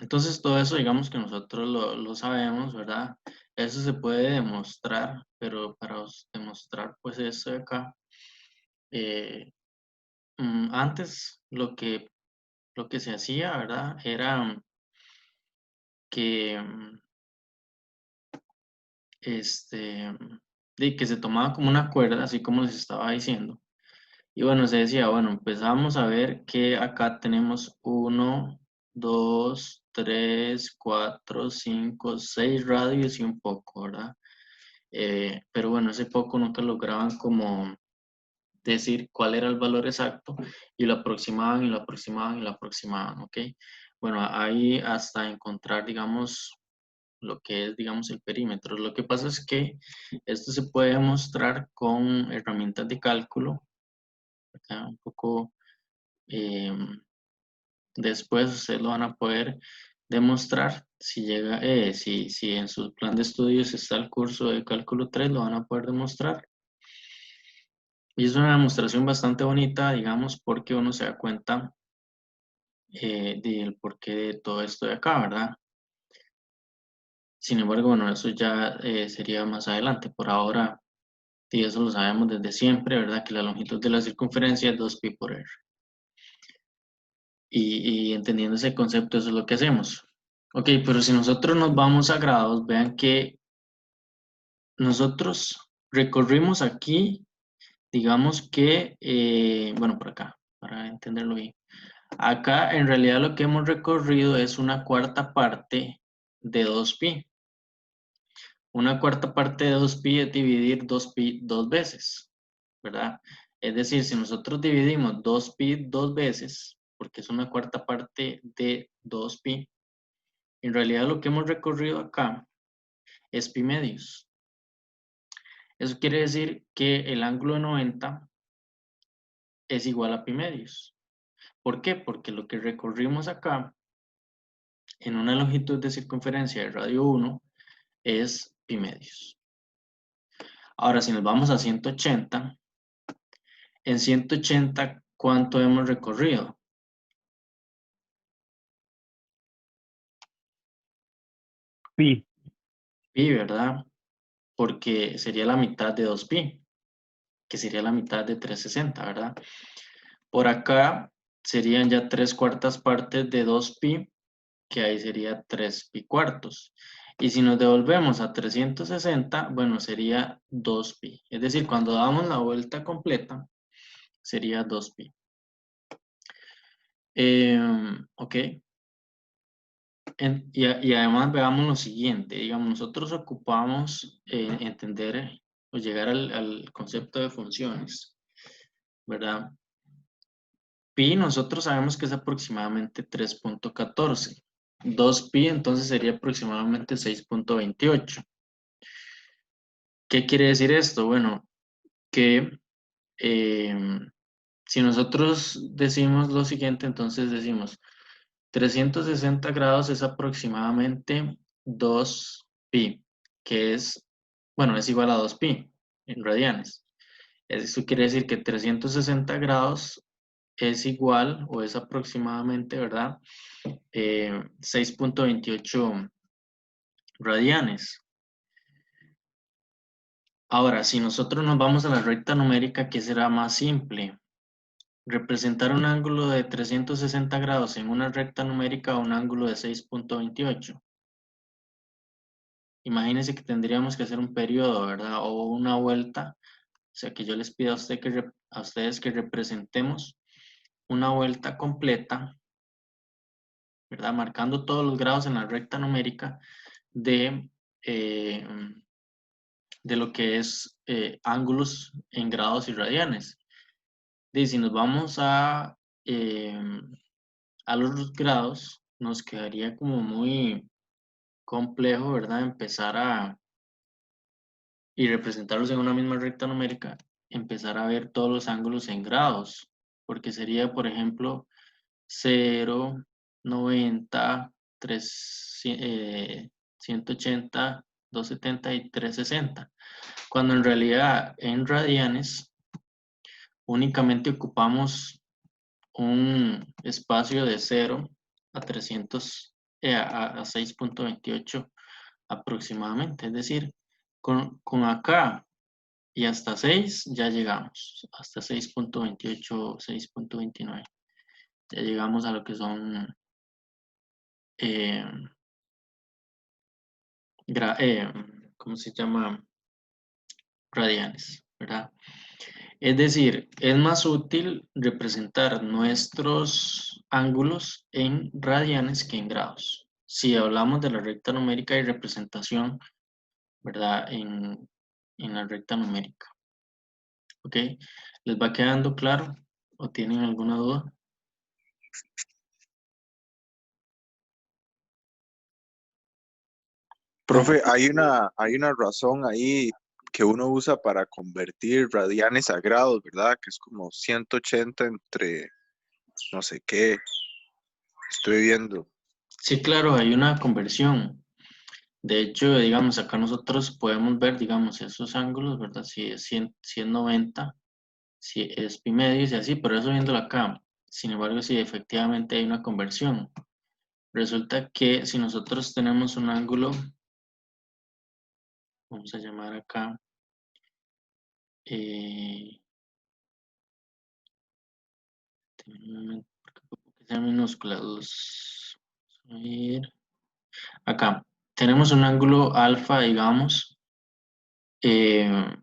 Entonces, todo eso, digamos que nosotros lo sabemos, ¿verdad? Eso se puede demostrar, pero para demostrar, pues, esto de acá, antes lo que se hacía, ¿verdad? Era que, que se tomaba como una cuerda, así como les estaba diciendo. Y bueno, se decía, bueno, empezamos a ver que acá tenemos 1, 2, 3, 4, 5, 6 radios y un poco, ¿verdad? Pero bueno, ese poco nunca lograban como decir cuál era el valor exacto y lo aproximaban y lo aproximaban y lo aproximaban, ¿ok? Bueno, ahí hasta encontrar, digamos, lo que es, digamos, el perímetro. Lo que pasa es que esto se puede mostrar con herramientas de cálculo, ¿verdad? Un poco después ustedes lo van a poder demostrar. Si llega, si en su plan de estudios está el curso de cálculo 3, lo van a poder demostrar. Y es una demostración bastante bonita, digamos, porque uno se da cuenta del porqué de todo esto de acá, ¿verdad? Sin embargo, bueno, eso ya sería más adelante. Por ahora, y eso lo sabemos desde siempre, ¿verdad? Que la longitud de la circunferencia es 2 pi por r. Y entendiendo ese concepto, eso es lo que hacemos. Ok, pero si nosotros nos vamos a grados, vean que nosotros recorrimos aquí, digamos que, bueno, por acá, para entenderlo bien. Acá en realidad lo que hemos recorrido es una cuarta parte de 2 pi. Una cuarta parte de 2 pi es dividir 2 pi dos veces, ¿verdad? Es decir, si nosotros dividimos 2 pi dos veces, porque es una cuarta parte de 2 pi, en realidad lo que hemos recorrido acá es pi medios. Eso quiere decir que el ángulo de 90 es igual a pi medios. ¿Por qué? Porque lo que recorrimos acá en una longitud de circunferencia de radio 1 es pi medios. Ahora, si nos vamos a 180, en 180, ¿cuánto hemos recorrido? Pi. Pi, ¿verdad? Porque sería la mitad de 2 pi, que sería la mitad de 360, ¿verdad? Por acá serían ya 3/4 partes de 2 pi, que ahí sería 3 pi cuartos. Y si nos devolvemos a 360, bueno, sería 2 pi. Es decir, cuando damos la vuelta completa, sería 2 pi. Ok. Y además veamos lo siguiente, digamos, nosotros ocupamos entender o llegar al concepto de funciones, ¿verdad? Pi nosotros sabemos que es aproximadamente 3.14. 2 pi entonces sería aproximadamente 6.28. ¿Qué quiere decir esto? Bueno, que si nosotros decimos lo siguiente, entonces decimos 360 grados es aproximadamente 2 pi, que es, bueno, es igual a 2 pi en radianes. Eso quiere decir que 360 grados es igual o es aproximadamente, ¿verdad? 6.28 radianes. Ahora, si nosotros nos vamos a la recta numérica, ¿qué será más simple? Representar un ángulo de 360 grados en una recta numérica o un ángulo de 6.28. imagínense que tendríamos que hacer un periodo, ¿verdad? O una vuelta. O sea, que yo les pido a ustedes que representemos una vuelta completa, ¿verdad? Marcando todos los grados en la recta numérica de, eh, de lo que es ángulos en grados y radianes. Y si nos vamos a los grados, nos quedaría como muy complejo, ¿verdad? Empezar y representarlos en una misma recta numérica, empezar a ver todos los ángulos en grados, porque sería, por ejemplo, 0, 90, 180, 270 y 360, cuando en realidad en radianes únicamente ocupamos un espacio de 0 a 300, a 6.28 aproximadamente, es decir, con acá y hasta 6 ya llegamos, hasta 6.28, 6.29. Ya llegamos a lo que son eh, ¿cómo se llama? Radianes, ¿verdad? Es decir, es más útil representar nuestros ángulos en radianes que en grados. Si hablamos de la recta numérica y representación, ¿verdad? En la recta numérica. ¿Ok? ¿Les va quedando claro? ¿O tienen alguna duda? Profe, hay una razón ahí que uno usa para convertir radianes a grados, ¿verdad? Que es como 180 entre no sé qué. Estoy viendo. Sí, claro, hay una conversión. De hecho, digamos, acá nosotros podemos ver, digamos, esos ángulos, ¿verdad? Si es 100, 190, si es pi medio y así, pero eso viéndolo acá. Sin embargo, si efectivamente hay una conversión. Resulta que si nosotros tenemos un ángulo, vamos a llamar acá, un momento, porque sea minúscula, a ver, acá, tenemos un ángulo alfa, digamos, eh,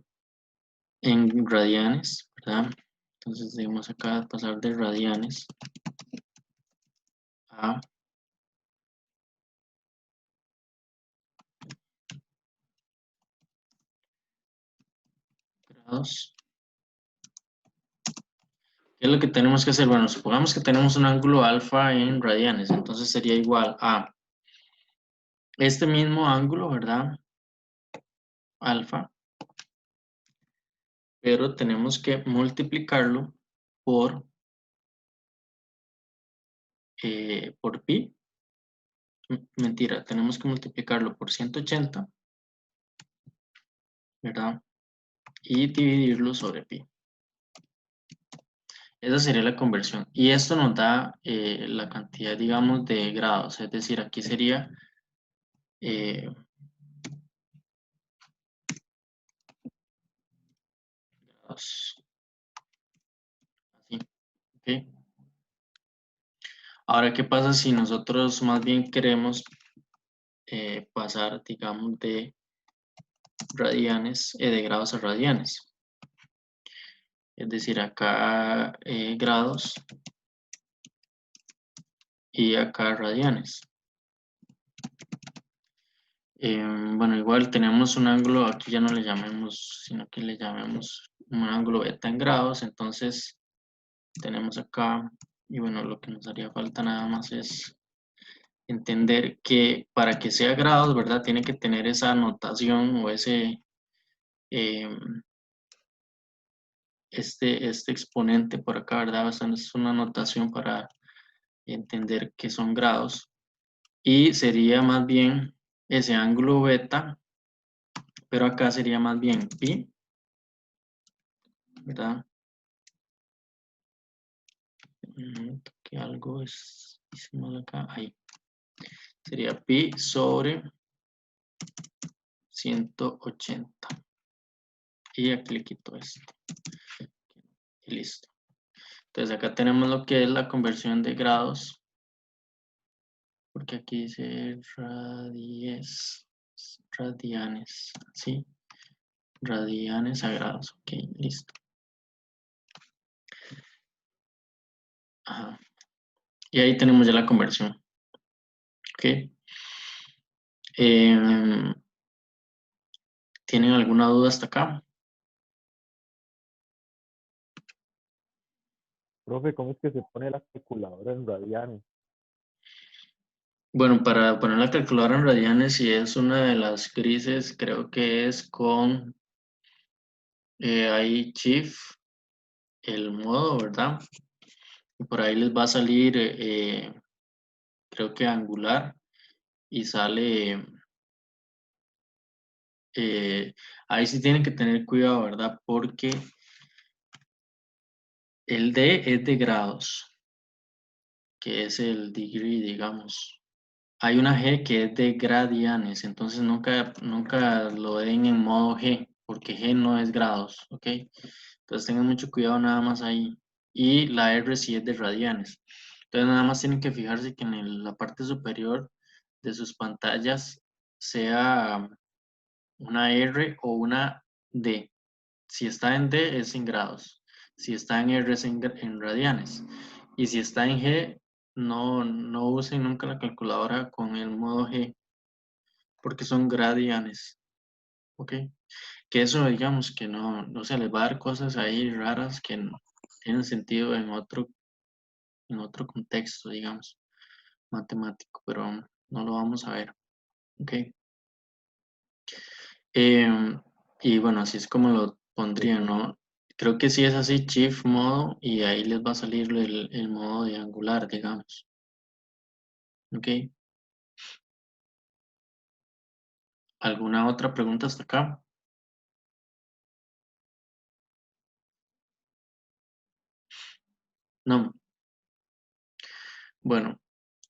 en radianes, ¿verdad? Entonces, debemos acá pasar de radianes a grados. ¿Qué es lo que tenemos que hacer? Bueno, supongamos que tenemos un ángulo alfa en radianes, entonces sería igual a este mismo ángulo, ¿verdad? Alfa, pero tenemos que multiplicarlo por pi. Mentira, tenemos que multiplicarlo por 180, ¿verdad? Y dividirlo sobre pi. Esa sería la conversión. Y esto nos da la cantidad, digamos, de grados. Es decir, aquí sería grados. Así, ¿ok? Ahora, ¿qué pasa si nosotros más bien queremos pasar, digamos, de radianes, de grados a radianes? Es decir, acá grados y acá radianes. Bueno, igual tenemos un ángulo, aquí ya no le llamemos, sino que le llamemos un ángulo beta en grados, entonces tenemos acá, y bueno, lo que nos haría falta nada más es entender que para que sea grados, ¿verdad? Tiene que tener esa notación o ese, este exponente por acá, ¿verdad? Esta es una notación para entender que son grados, y sería más bien ese ángulo beta, pero acá sería más bien pi, ¿verdad? Que algo hicimos acá, ahí. Sería pi sobre 180. Y aquí le quito esto. Y listo. Entonces acá tenemos lo que es la conversión de grados. Porque aquí dice radies. radianes, ¿sí? Radianes a grados, ok, listo. Ajá. Y ahí tenemos ya la conversión, ok. ¿Tienen alguna duda hasta acá? Profe, ¿cómo es que se pone la calculadora en radianes? Bueno, para poner la calculadora en radianes, si es una de las grises, creo que es con ahí shift, el modo, ¿verdad? Y por ahí les va a salir, creo que angular, y sale, ahí sí tienen que tener cuidado, ¿verdad? Porque el D es de grados, que es el degree, digamos. Hay una G que es de gradianes, entonces nunca lo den en modo G, porque G no es grados, ¿ok? Entonces tengan mucho cuidado nada más ahí. Y la R sí es de radianes. Entonces nada más tienen que fijarse que en la parte superior de sus pantallas sea una R o una D. Si está en D es en grados. Si está en R es en radianes. Y si está en G, no usen nunca la calculadora con el modo G, porque son gradianes. ¿Ok? Que eso, digamos, que no se les va a dar cosas ahí raras que no tienen sentido en otro contexto, digamos, matemático, pero no lo vamos a ver. ¿Ok? Y bueno, así es como lo pondría, ¿no? Creo que sí es así, shift modo, y ahí les va a salir el modo de angular, digamos. ¿Ok? ¿Alguna otra pregunta hasta acá? No. Bueno,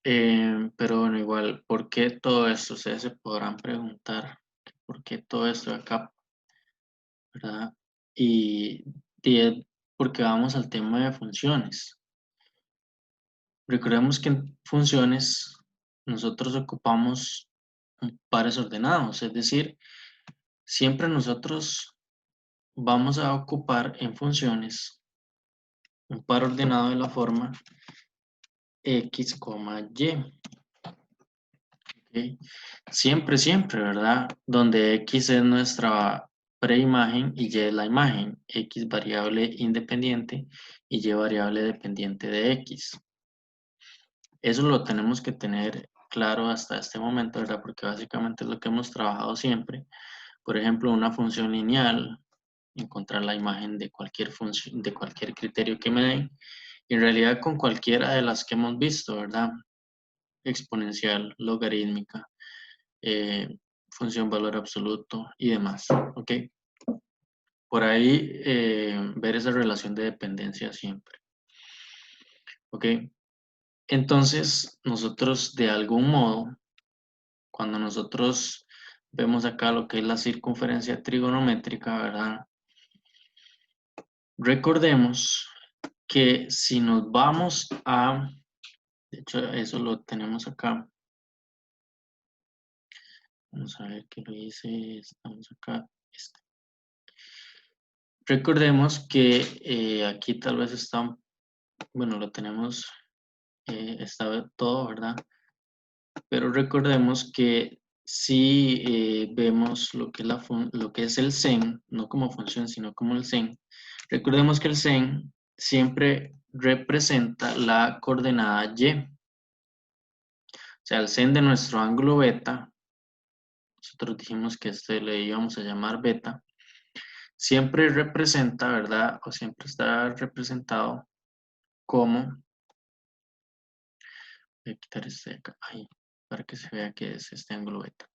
pero bueno, igual, ¿por qué todo esto? Ustedes se podrán preguntar, ¿por qué todo esto de acá? ¿Verdad? Y es porque vamos al tema de funciones. Recordemos que en funciones nosotros ocupamos pares ordenados, es decir, siempre nosotros vamos a ocupar en funciones un par ordenado de la forma x, y. ¿Ok? Siempre, ¿verdad? Donde x es nuestra preimagen y y es la imagen, x variable independiente y y variable dependiente de x. Eso lo tenemos que tener claro hasta este momento, ¿verdad? Porque básicamente es lo que hemos trabajado siempre. Por ejemplo, una función lineal, encontrar la imagen de cualquier función, de cualquier criterio que me den. En realidad con cualquiera de las que hemos visto, ¿verdad? Exponencial, logarítmica, eh, función valor absoluto y demás, ¿ok? Por ahí ver esa relación de dependencia siempre, ¿ok? Entonces, nosotros de algún modo, cuando nosotros vemos acá lo que es la circunferencia trigonométrica, ¿verdad? Recordemos que si nos vamos a, de hecho eso lo tenemos acá, vamos a ver que lo hice, estamos acá, recordemos que aquí tal vez está, bueno, lo tenemos, está todo, ¿verdad? Pero recordemos que si vemos lo que, lo que es el sen, no como función, sino como el sen, recordemos que el sen siempre representa la coordenada y. O sea, el sen de nuestro ángulo beta, nosotros dijimos que le íbamos a llamar beta, siempre representa, ¿verdad? O siempre está representado como, voy a quitar este de acá, ahí, para que se vea que es este ángulo beta.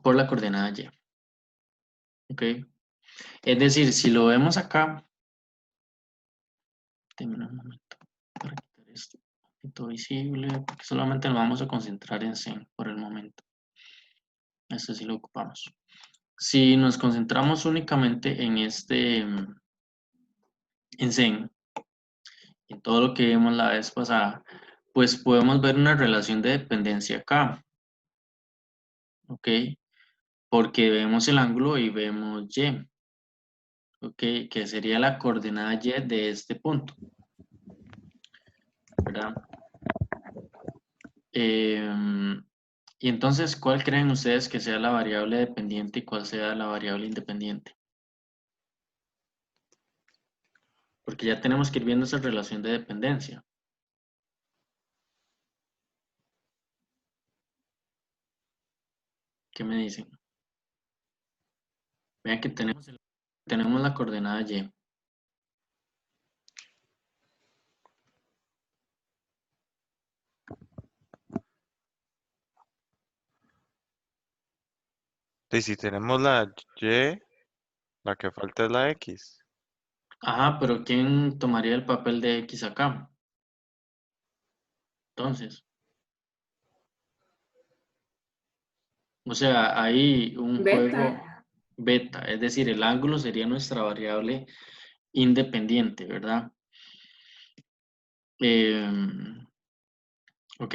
Por la coordenada y. ¿Ok? Es decir, si lo vemos acá, denme un momento para quitar esto, un poquito visible, porque solamente nos vamos a concentrar en sen por el momento. Este sí lo ocupamos. Si nos concentramos únicamente en en sen, en todo lo que vimos la vez pasada, pues podemos ver una relación de dependencia acá. ¿ok? Porque vemos el ángulo y vemos Y, ¿ok? Que sería la coordenada Y de este punto, ¿verdad? Y entonces, ¿cuál creen ustedes que sea la variable dependiente y cuál sea la variable independiente? Porque ya tenemos que ir viendo esa relación de dependencia. ¿Qué me dicen? Vean que tenemos la coordenada Y. Y si tenemos la Y, la que falta es la X. Ajá, pero ¿quién tomaría el papel de X acá? Entonces, o sea, hay un juego Beta. beta, es decir, el ángulo sería nuestra variable independiente, ¿verdad? Ok,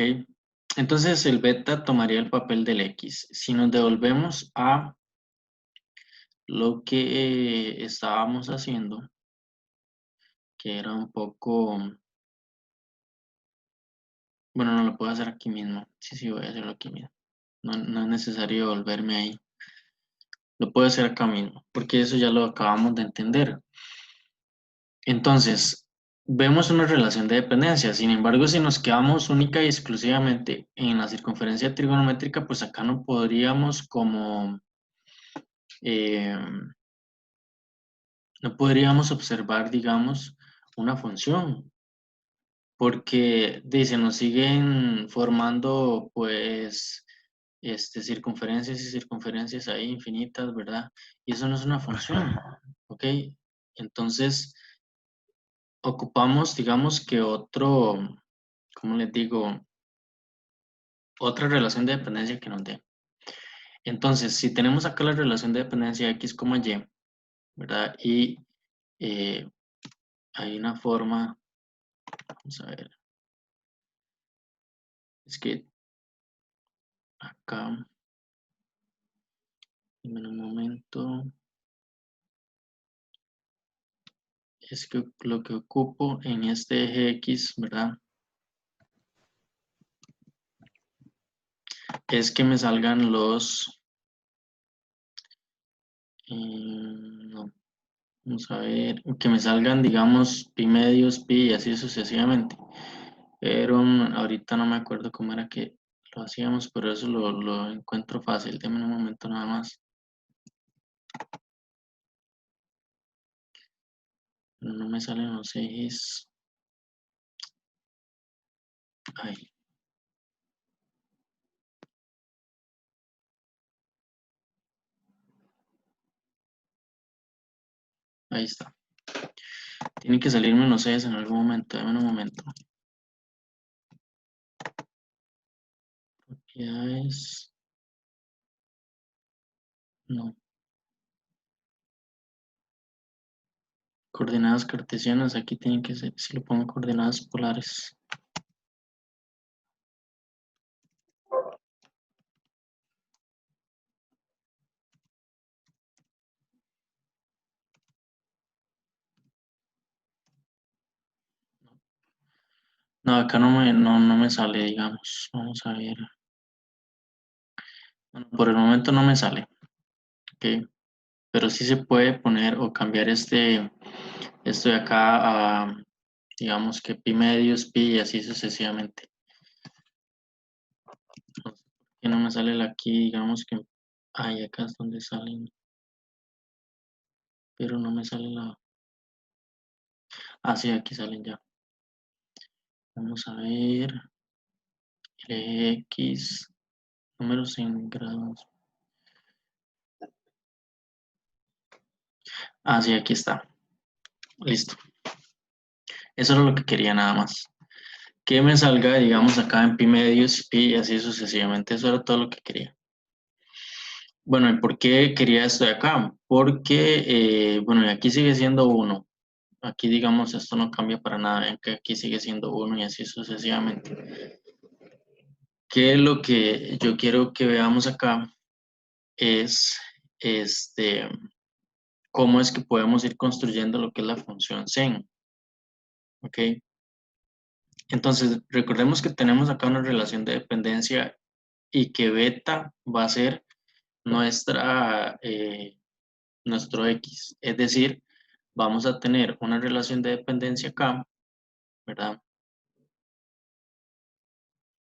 entonces el beta tomaría el papel del X. Si nos devolvemos a lo que estábamos haciendo, que era un poco, bueno, no lo puedo hacer aquí mismo. Sí, voy a hacerlo aquí mismo. No es necesario volverme ahí. Lo puedo hacer acá mismo, porque eso ya lo acabamos de entender. Entonces, vemos una relación de dependencia. Sin embargo, si nos quedamos única y exclusivamente en la circunferencia trigonométrica, pues acá no podríamos como, eh, no podríamos observar, digamos, una función, porque dice, nos siguen formando, pues, circunferencias y circunferencias ahí infinitas, ¿verdad? Y eso no es una función, ¿ok? Entonces, ocupamos, digamos que otro, ¿cómo les digo? Otra relación de dependencia que nos dé. Entonces, si tenemos acá la relación de dependencia X, Y, ¿verdad? Y eh, hay una forma, vamos a ver, es que acá, en un momento, es que lo que ocupo en este eje X, ¿verdad? Es que me salgan los, no, vamos a ver, que me salgan, digamos, pi medios, pi y así sucesivamente. Pero ahorita no me acuerdo cómo era que lo hacíamos, pero eso lo encuentro fácil. Deme un momento nada más. No me salen los ejes. Ay, ahí está. Tiene que salirme los ejes en algún momento. Deme un momento. Propiedades. No. Coordenadas cartesianas. Aquí tienen que ser, si lo pongo coordenadas polares. No, acá no me sale, digamos. Vamos a ver. Bueno, por el momento no me sale. Ok. Pero sí se puede poner o cambiar esto de acá a, digamos que pi medios, pi y así sucesivamente. No sé por qué no me sale la aquí, digamos que, ay, acá es donde salen, pero no me sale la, sí, aquí salen ya. Vamos a ver, X, números en grados. Sí, aquí está. Listo. Eso era lo que quería nada más. Que me salga, digamos, acá en pi medios, pi y así sucesivamente. Eso era todo lo que quería. Bueno, ¿y por qué quería esto de acá? Porque, bueno, y aquí sigue siendo 1. Aquí, digamos, esto no cambia para nada. Ven que aquí sigue siendo 1 y así sucesivamente. ¿Qué es lo que yo quiero que veamos acá? es cómo es que podemos ir construyendo lo que es la función sen. ¿Ok? Entonces, recordemos que tenemos acá una relación de dependencia y que beta va a ser nuestro x. Es decir, vamos a tener una relación de dependencia acá, ¿verdad?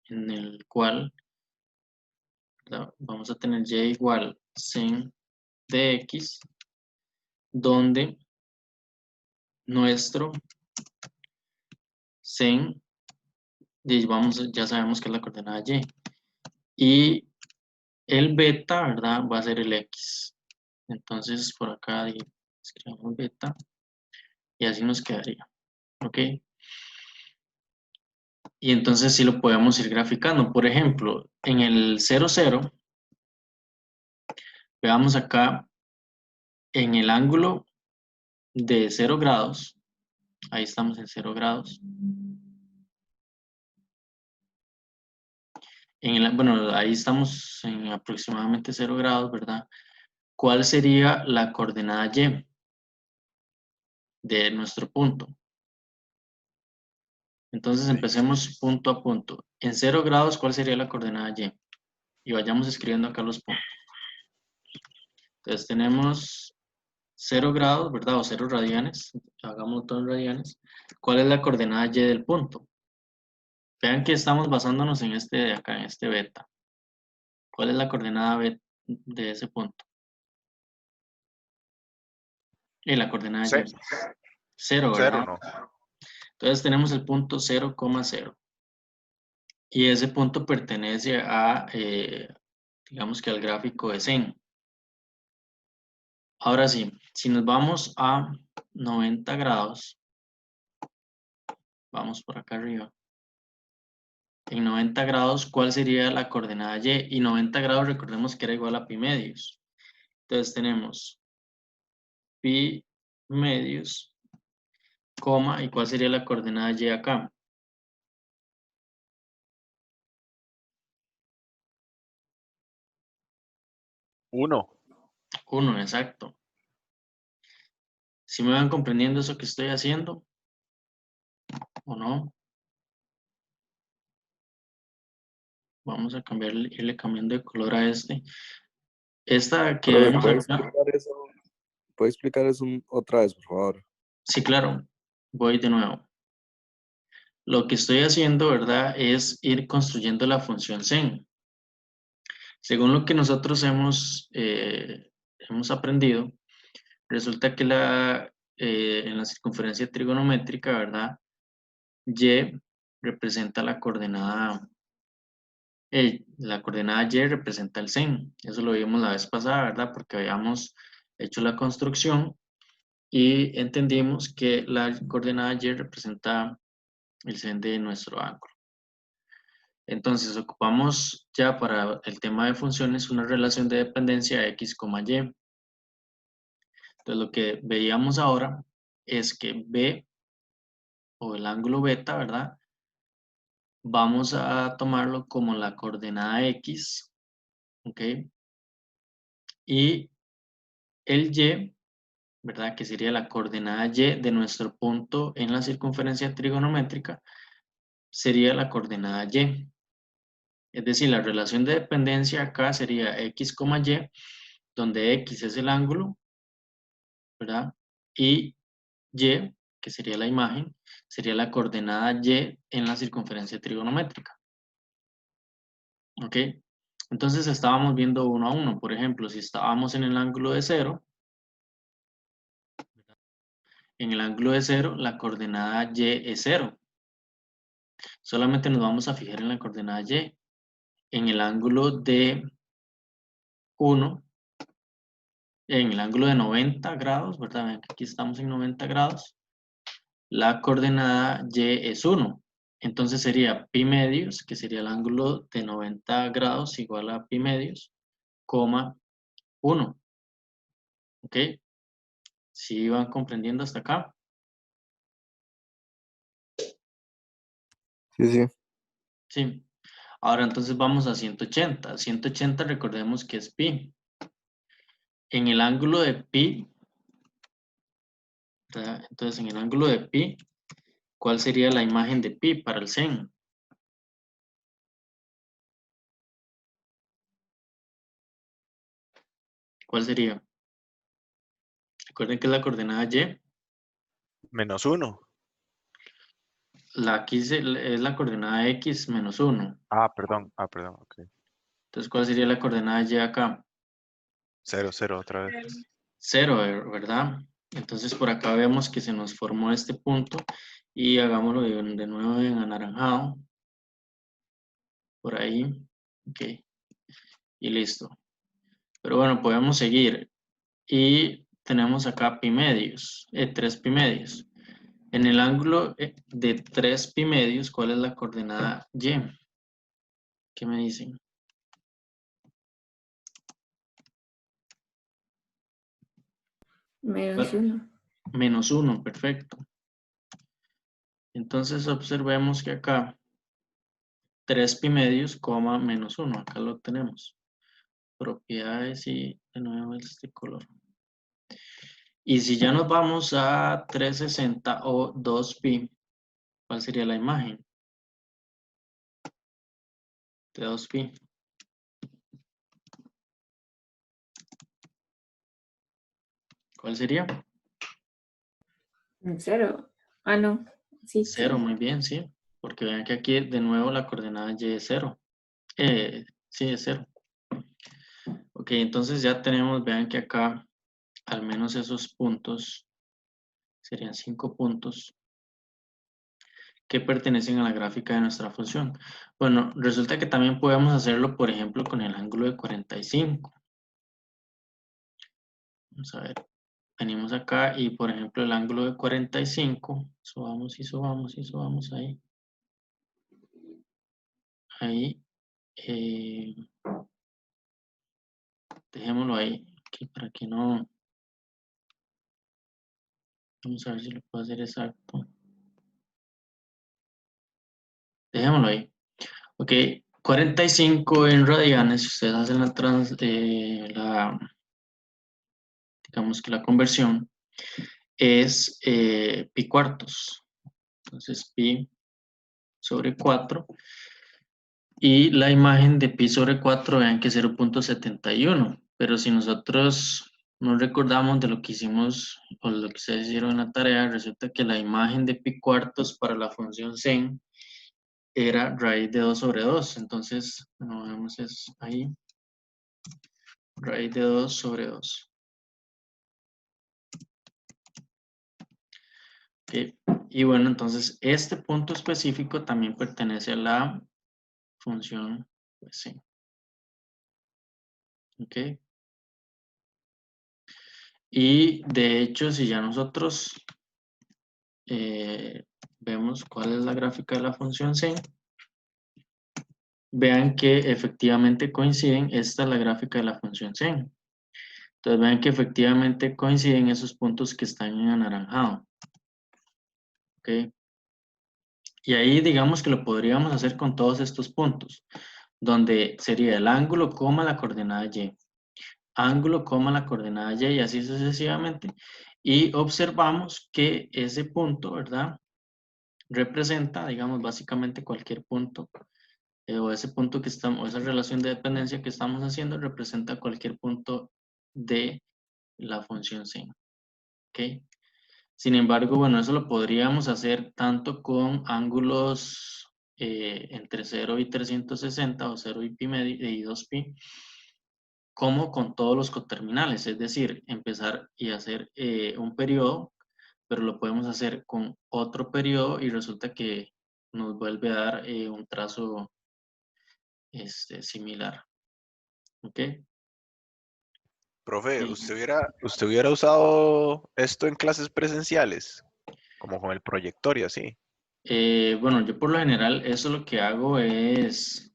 En el cual, ¿verdad?, vamos a tener y igual sen de x, donde nuestro sen, ya sabemos que es la coordenada y. Y el beta, ¿verdad?, va a ser el x. Entonces, por acá escribimos beta y así nos quedaría. ¿Ok? Y entonces sí lo podemos ir graficando. Por ejemplo, en el 0, 0, veamos acá en el ángulo de 0 grados. Ahí estamos en 0 grados. Bueno, ahí estamos en aproximadamente 0 grados, ¿verdad? ¿Cuál sería la coordenada y de nuestro punto? Entonces empecemos punto a punto. En 0 grados, ¿cuál sería la coordenada y? Y vayamos escribiendo acá los puntos. Entonces tenemos 0 grados, ¿verdad? O 0 radianes. Hagamos todo en radianes. ¿Cuál es la coordenada y del punto? Vean que estamos basándonos en este de acá, en este beta. ¿Cuál es la coordenada de ese punto? Y la coordenada y. 0, ¿verdad? 0, ¿no? Entonces tenemos el punto 0, 0. Y ese punto pertenece a, digamos que al gráfico de sen. Ahora sí, si nos vamos a 90 grados, vamos por acá arriba. En 90 grados, ¿cuál sería la coordenada y? Y 90 grados, recordemos que era igual a pi medios. Entonces tenemos pi medios, coma, ¿y cuál sería la coordenada y acá? 1. 1, exacto. ¿Sí me van comprendiendo eso que estoy haciendo? ¿O no? Vamos a irle cambiando de color a este. Esta que Profe, vemos acá. ¿puede explicar eso otra vez, por favor? Sí, claro. Voy de nuevo. Lo que estoy haciendo, ¿verdad?, es ir construyendo la función sen. Según lo que nosotros hemos aprendido, resulta que en la circunferencia trigonométrica, ¿verdad?, y representa la coordenada y representa el sen. Eso lo vimos la vez pasada, ¿verdad?, porque habíamos hecho la construcción y entendimos que la coordenada y representa el sen de nuestro ángulo. Entonces ocupamos ya para el tema de funciones una relación de dependencia x, y. Entonces lo que veíamos ahora es que b, o el ángulo beta, ¿verdad?, vamos a tomarlo como la coordenada x, ¿ok? Y el y, ¿verdad?, que sería la coordenada y de nuestro punto en la circunferencia trigonométrica, sería la coordenada y. Es decir, la relación de dependencia acá sería x, y, donde x es el ángulo, ¿verdad? Y y, que sería la imagen, sería la coordenada y en la circunferencia trigonométrica. ¿Ok? Entonces estábamos viendo uno a uno. Por ejemplo, si estábamos en el ángulo de 0, en el ángulo de 0, la coordenada y es 0. Solamente nos vamos a fijar en la coordenada y. En el ángulo de 1, en el ángulo de 90 grados, ¿verdad? Ven que aquí estamos en 90 grados. La coordenada y es 1. Entonces sería pi medios, que sería el ángulo de 90 grados igual a pi medios, coma 1. ¿Ok? ¿Sí van comprendiendo hasta acá? Sí, sí. Sí. Ahora entonces vamos a 180. 180 recordemos que es pi. en el ángulo de pi, ¿verdad? Entonces, en el ángulo de pi, ¿cuál sería la imagen de pi para el sen? ¿Cuál sería? Recuerden que es la coordenada y. -1. La aquí es la coordenada x menos 1. Perdón, ok. Entonces, ¿cuál sería la coordenada y acá? 0, 0 otra vez. 0, ¿verdad? Entonces, por acá vemos que se nos formó este punto y hagámoslo de nuevo en anaranjado. Por ahí. Ok. Y listo. Pero bueno, podemos seguir. Y tenemos acá pi medios, 3 pi medios. En el ángulo de 3 pi medios, ¿cuál es la coordenada y? ¿Qué me dicen? -1. Menos 1, perfecto. Entonces observemos que acá 3 pi medios, coma, menos 1. Acá lo tenemos. Propiedades y de nuevo este color. Y si ya nos vamos a 360 o 2pi, ¿cuál sería la imagen de 2pi? ¿Cuál sería? 0. Ah, no. Sí, 0, 0. muy bien, sí. Porque vean que aquí de nuevo la coordenada y es 0. Sí, es 0. Ok, entonces ya tenemos, vean que acá al menos esos puntos, serían 5 puntos, que pertenecen a la gráfica de nuestra función. Bueno, resulta que también podemos hacerlo, por ejemplo, con el ángulo de 45. Vamos a ver. Venimos acá y, por ejemplo, el ángulo de 45, subamos y subamos y subamos ahí. Ahí. Dejémoslo ahí, aquí, para que no... Vamos a ver si lo puedo hacer exacto. Dejémoslo ahí. Ok, 45 en radianes, si ustedes hacen digamos que la conversión, es pi cuartos. Entonces, pi sobre 4. Y la imagen de pi sobre 4, vean que es 0.71. Pero si nosotros no recordamos de lo que hicimos o lo que ustedes hicieron en la tarea, resulta que la imagen de pi cuartos para la función sen era raíz de 2 sobre 2. Entonces, bueno, vemos es ahí. Raíz de 2 sobre 2. Okay. Y bueno, entonces este punto específico también pertenece a la función pues, sí. Ok. Y de hecho, si ya nosotros vemos cuál es la gráfica de la función sen, vean que efectivamente coinciden. Esta es la gráfica de la función sen. Entonces vean que efectivamente coinciden esos puntos que están en anaranjado. Ok. Y ahí digamos que lo podríamos hacer con todos estos puntos, donde sería el ángulo, coma la coordenada y. Ángulo, coma la coordenada y, y así sucesivamente. Y observamos que ese punto, ¿verdad? Representa, digamos, básicamente cualquier punto, o ese punto que estamos, o esa relación de dependencia que estamos haciendo, representa cualquier punto de la función sin. ¿Ok? Sin embargo, bueno, eso lo podríamos hacer tanto con ángulos entre 0 y 360 o 0 y pi medio y 2pi, como con todos los coterminales, es decir, empezar y hacer un periodo, pero lo podemos hacer con otro periodo y resulta que nos vuelve a dar un trazo similar. ¿Ok? Profe, ¿usted hubiera usado esto en clases presenciales? Como con el proyector y así. Bueno, yo por lo general eso lo que hago es,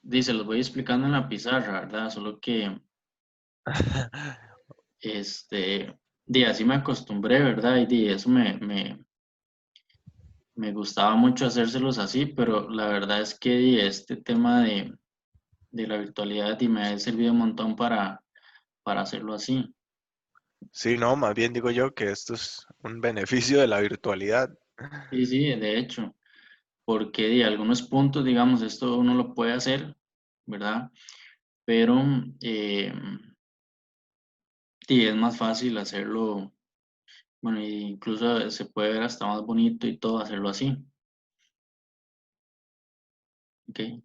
dice, los voy explicando en la pizarra, ¿verdad? Solo que, así me acostumbré, ¿verdad? Y eso me gustaba mucho hacérselos así, pero la verdad es que este tema de la virtualidad me ha servido un montón para para hacerlo así. Sí, no, más bien digo yo que esto es un beneficio de la virtualidad. Sí, sí, de hecho, porque de algunos puntos, digamos, esto uno lo puede hacer, ¿verdad? Pero eh, sí, es más fácil hacerlo, bueno, incluso se puede ver hasta más bonito y todo hacerlo así, ¿ok?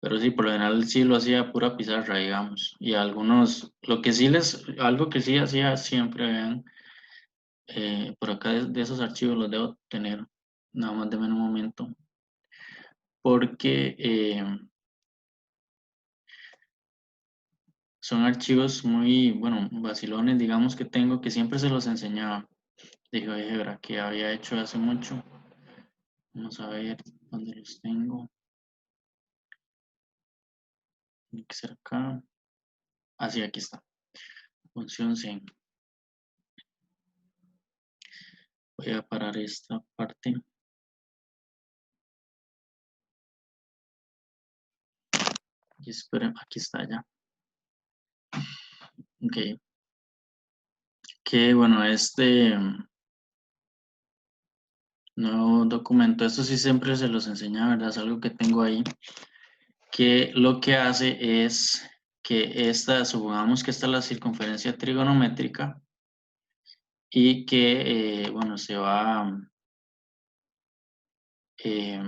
Pero sí, por lo general sí lo hacía a pura pizarra, digamos. Y algunos, algo que sí hacía siempre, vean, por acá de esos archivos los debo tener, nada más de un momento, porque son archivos muy, bueno, vacilones, digamos que tengo, que siempre se los enseñaba. Dije, oye, verá que había hecho hace mucho. Vamos a ver dónde los tengo. Tiene que ser acá. Ah, sí, aquí está. Función C. Voy a parar esta parte. Y esperen, aquí está ya. Ok. Que bueno, este nuevo documento, esto sí siempre se los enseña, ¿verdad? Es algo que tengo ahí. Que lo que hace es que supongamos que esta es la circunferencia trigonométrica y que, bueno, se va, eh,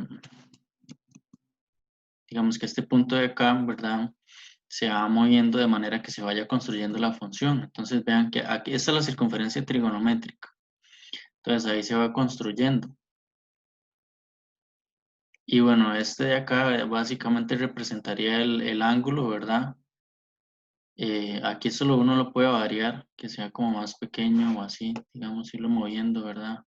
digamos que este punto de acá, ¿verdad? Se va moviendo de manera que se vaya construyendo la función. Entonces vean que aquí esta es la circunferencia trigonométrica. Entonces ahí se va construyendo. Y bueno, este de acá básicamente representaría el ángulo, ¿verdad? Aquí solo uno lo puede variar, que sea como más pequeño o así, digamos, irlo moviendo, ¿verdad?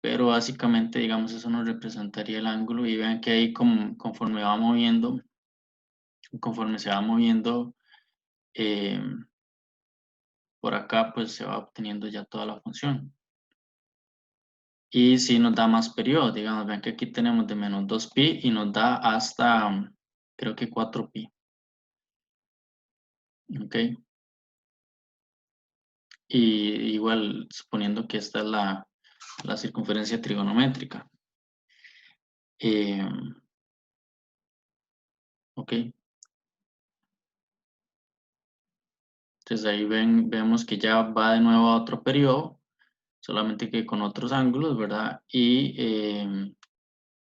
Pero básicamente, digamos, eso nos representaría el ángulo y vean que ahí conforme va moviendo, conforme se va moviendo eh, por acá, pues se va obteniendo ya toda la función. Y si nos da más periodos, digamos, vean que aquí tenemos de menos 2pi y nos da hasta, creo que 4pi. ¿Ok? Y igual, suponiendo que esta es la circunferencia trigonométrica. Ok, entonces ahí vemos que ya va de nuevo a otro periodo, solamente que con otros ángulos, ¿verdad? Y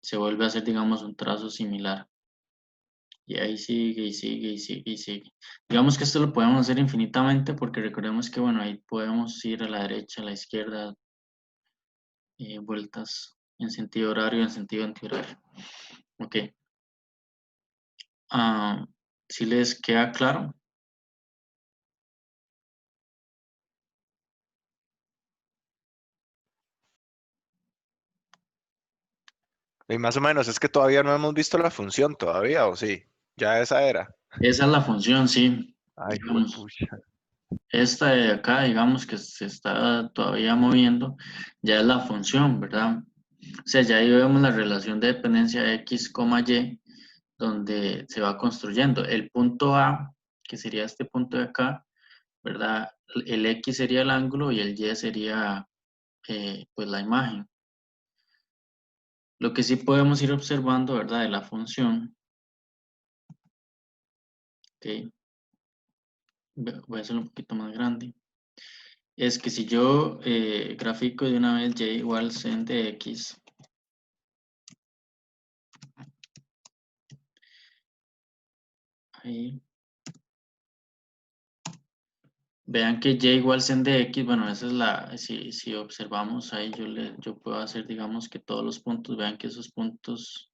se vuelve a hacer, digamos, un trazo similar. Y ahí sigue y sigue y sigue y sigue. Digamos que esto lo podemos hacer infinitamente porque recordemos que, bueno, ahí podemos ir a la derecha, a la izquierda, vueltas en sentido horario, en sentido antihorario. Ok. Si les queda claro. Y más o menos, es que todavía no hemos visto la función todavía, ¿o sí? Ya esa era. Esa es la función, sí. Ay, Digamos, juepucha. esta de acá, digamos que se está todavía moviendo, ya es la función, ¿verdad? O sea, ya ahí vemos la relación de dependencia x, y, donde se va construyendo. El punto A, que sería este punto de acá, ¿verdad? El x sería el ángulo y el y sería pues la imagen. Lo que sí podemos ir observando, ¿verdad? De la función, ¿ok? Voy a hacerlo un poquito más grande. Es que si yo grafico de una vez y igual sen de x, ahí, vean que y igual sen de x, bueno, esa es si observamos ahí, yo puedo hacer, digamos, que todos los puntos, vean que esos puntos,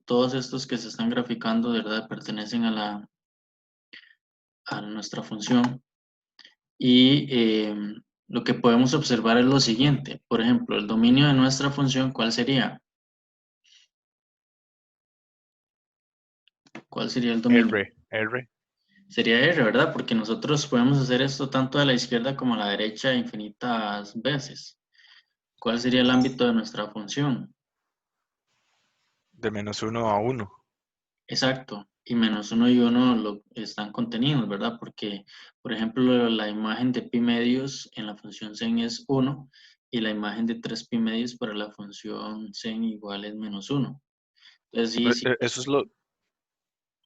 todos estos que se están graficando, de verdad, pertenecen a nuestra función. Y lo que podemos observar es lo siguiente, por ejemplo, el dominio de nuestra función, ¿cuál sería? ¿Cuál sería el dominio? R. Sería R, ¿verdad? Porque nosotros podemos hacer esto tanto a la izquierda como a la derecha infinitas veces. ¿Cuál sería el ámbito de nuestra función? De -1 a 1. Exacto. y -1 y 1 están contenidos, ¿verdad? Porque, por ejemplo, la imagen de pi medios en la función sen es 1 y la imagen de 3 pi medios para la función sen igual es -1. Entonces, sí, Eso es lo,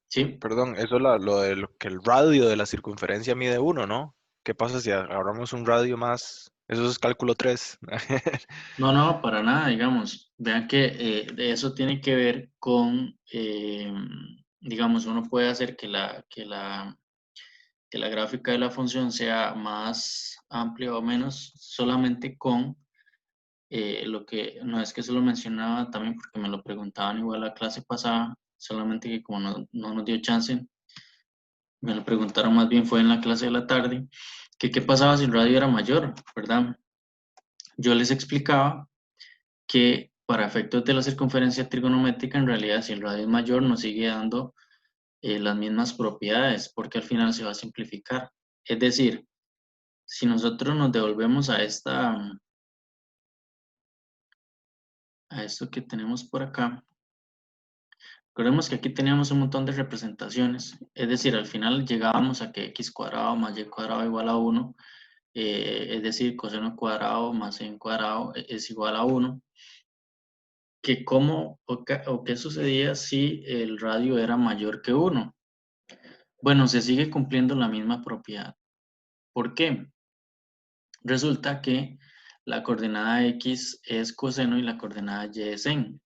sí. perdón, eso es lo de lo que el radio de la circunferencia mide 1, ¿no? ¿Qué pasa si agarramos un radio más? Eso es cálculo 3. No, no, para nada, digamos. Vean que eso tiene que ver con, digamos, uno puede hacer que la gráfica de la función sea más amplia o menos solamente con lo que, no es que se lo mencionaba también porque me lo preguntaban igual la clase pasada, solamente que como no nos dio chance, me lo preguntaron más bien fue en la clase de la tarde, que qué pasaba si el radio era mayor, ¿verdad? Yo les explicaba que para efectos de la circunferencia trigonométrica, en realidad, si el radio es mayor, nos sigue dando las mismas propiedades, porque al final se va a simplificar. Es decir, si nosotros nos devolvemos a esto que tenemos por acá, recordemos que aquí teníamos un montón de representaciones, es decir, al final llegábamos a que x cuadrado más y cuadrado igual a 1, es decir, coseno cuadrado más sin cuadrado es igual a 1. Que cómo o qué sucedía si el radio era mayor que 1. Bueno, se sigue cumpliendo la misma propiedad. ¿Por qué? Resulta que la coordenada x es coseno y la coordenada y es sen.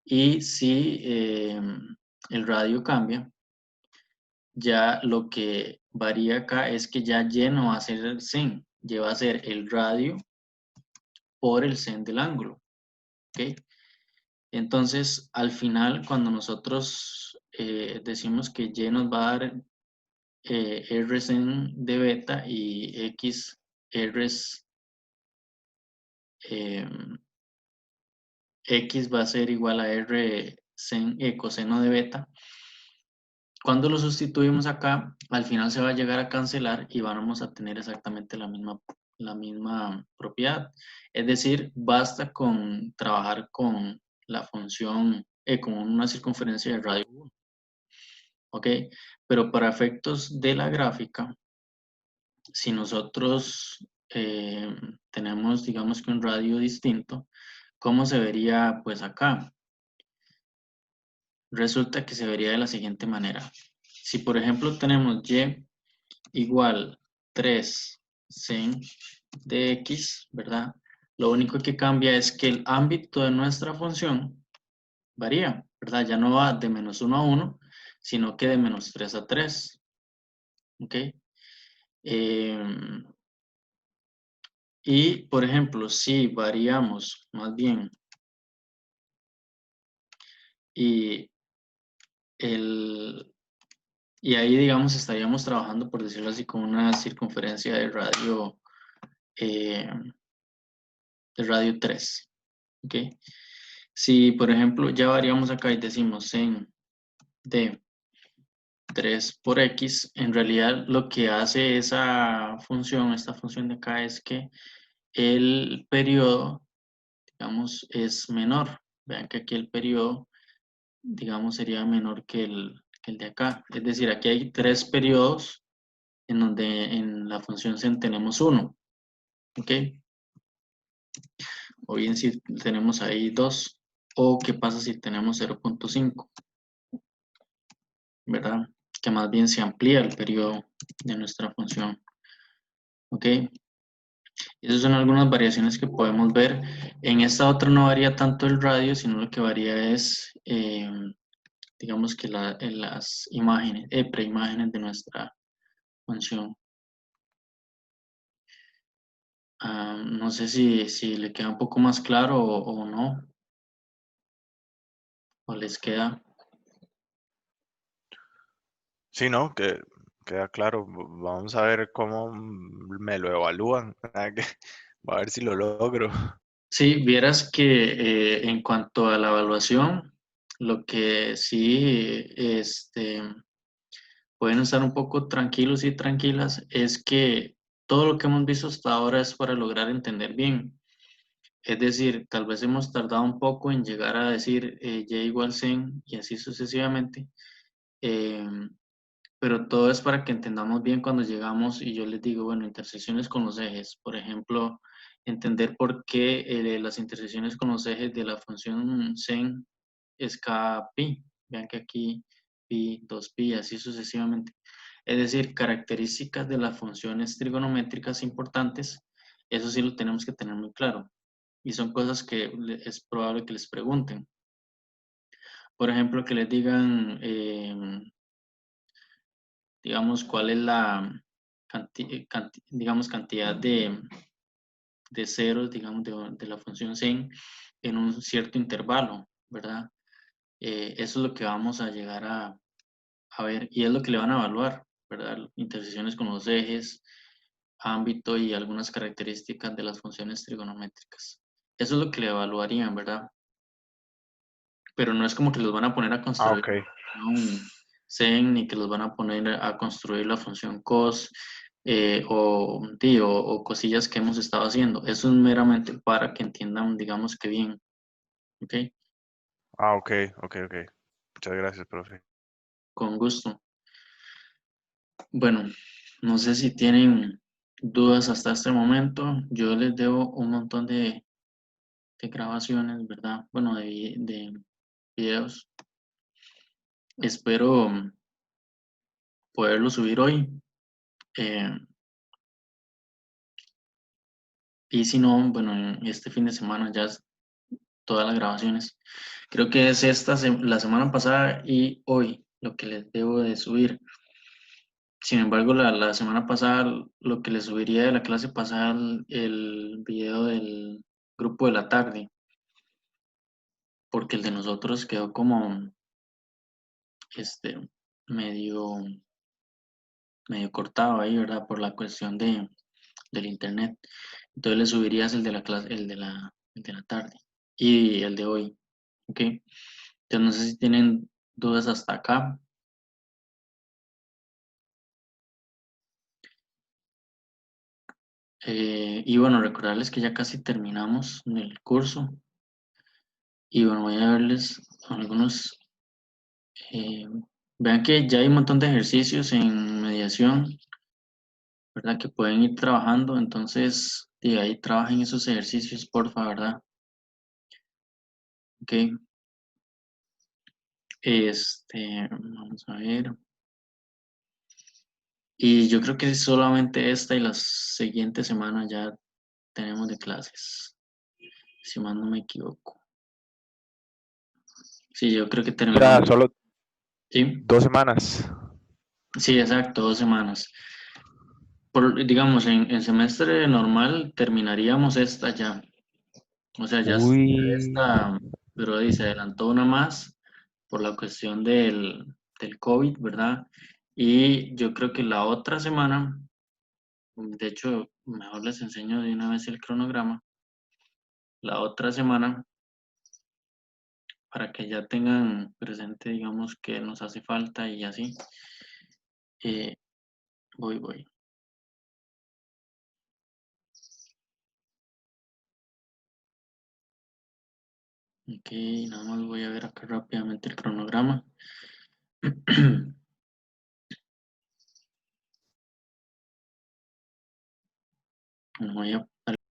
Y si el radio cambia, ya lo que varía acá es que ya y no va a ser el sen, y va a ser el radio por el sen del ángulo. ¿Ok? Entonces, al final, cuando nosotros decimos que y nos va a dar r sen de beta y x r x va a ser igual a r sen, coseno de beta. Cuando lo sustituimos acá, al final se va a llegar a cancelar y vamos a tener exactamente la misma propiedad. Es decir, basta con trabajar con la función, con una circunferencia de radio 1. ¿Ok? Pero para efectos de la gráfica, si nosotros tenemos, digamos que un radio distinto, ¿cómo se vería pues acá? Resulta que se vería de la siguiente manera. Si por ejemplo tenemos y igual 3 sen de x, ¿verdad? Lo único que cambia es que el ámbito de nuestra función varía, ¿verdad? Ya no va de -1 a 1, sino que de -3 a 3. ¿Ok? Y, por ejemplo, si variamos más bien y ahí, digamos, estaríamos trabajando, por decirlo así, con una circunferencia de radio 3. ¿Ok? Si, por ejemplo, ya variamos acá y decimos en de 3 por x, en realidad lo que hace esta función de acá es que el periodo, digamos, es menor. Vean que aquí el periodo, digamos, sería menor que el de acá. Es decir, aquí hay 3 periodos en donde en la función sen tenemos 1. ¿Ok? O bien si tenemos ahí 2. O qué pasa si tenemos 0.5. ¿Verdad? Que más bien se amplía el periodo de nuestra función. ¿Ok? Esas son algunas variaciones que podemos ver. En esta otra no varía tanto el radio, sino lo que varía es, digamos que las imágenes, preimágenes de nuestra función. No sé si le queda un poco más claro o no, o les queda. Sí, ¿no? Que queda claro. Vamos a ver cómo me lo evalúan. A ver si lo logro. Sí, vieras que en cuanto a la evaluación, lo que sí pueden estar un poco tranquilos y tranquilas es que todo lo que hemos visto hasta ahora es para lograr entender bien. Es decir, tal vez hemos tardado un poco en llegar a decir y igual sen y así sucesivamente, pero todo es para que entendamos bien cuando llegamos y yo les digo, bueno, intersecciones con los ejes. Por ejemplo, entender por qué las intersecciones con los ejes de la función sen es cada pi. Vean que aquí pi, 2pi, así sucesivamente. Es decir, características de las funciones trigonométricas importantes, eso sí lo tenemos que tener muy claro. Y son cosas que es probable que les pregunten. Por ejemplo, que les digan, digamos, cuál es la digamos, cantidad de ceros, digamos, de la función sen en un cierto intervalo, ¿verdad? Eso es lo que vamos a llegar a ver y es lo que le van a evaluar, ¿verdad? Intersecciones con los ejes, ámbito y algunas características de las funciones trigonométricas. Eso es lo que le evaluarían, ¿verdad? Pero no es como que los van a poner a construir ok. un sen ni que los van a poner a construir la función cos o cosillas que hemos estado haciendo. Eso es meramente para que entiendan, digamos que bien. ¿Ok? Ok. Muchas gracias, profe. Con gusto. Bueno, no sé si tienen dudas hasta este momento. Yo les debo un montón de grabaciones, ¿verdad? Bueno, de videos. Espero poderlo subir hoy. Eh, y si no, bueno, en este fin de semana ya todas las grabaciones. Creo que es la semana pasada y hoy lo que les debo de subir. Sin embargo, la semana pasada lo que les subiría de la clase pasada el video del grupo de la tarde, porque el de nosotros quedó como este medio medio cortado ahí, ¿verdad? Por la cuestión del internet. Entonces le subirías el de la clase, el de la tarde y el de hoy. ¿Ok? Entonces no sé si tienen dudas hasta acá. Y bueno, recordarles que ya casi terminamos el curso. Y bueno, voy a verles algunos. eh, Vean que ya hay un montón de ejercicios en mediación, ¿verdad? Que pueden ir trabajando. Entonces, de ahí trabajen esos ejercicios, porfa, ¿verdad? Ok. Vamos a ver. Y yo creo que solamente esta y la siguiente semana ya tenemos de clases, si más no me equivoco. Sí, yo creo que Ya, terminamos. solo Sí, 2 semanas. sí, exacto, 2 semanas. Digamos, en semestre normal terminaríamos esta ya. O sea, ya Uy. esta, pero ahí se adelantó una más por la cuestión del COVID, ¿verdad? Y yo creo que la otra semana, de hecho, mejor les enseño de una vez el cronograma. La otra semana, para que ya tengan presente, digamos, que nos hace falta y así. Voy. Ok, nada más voy a ver acá rápidamente el cronograma. Voy a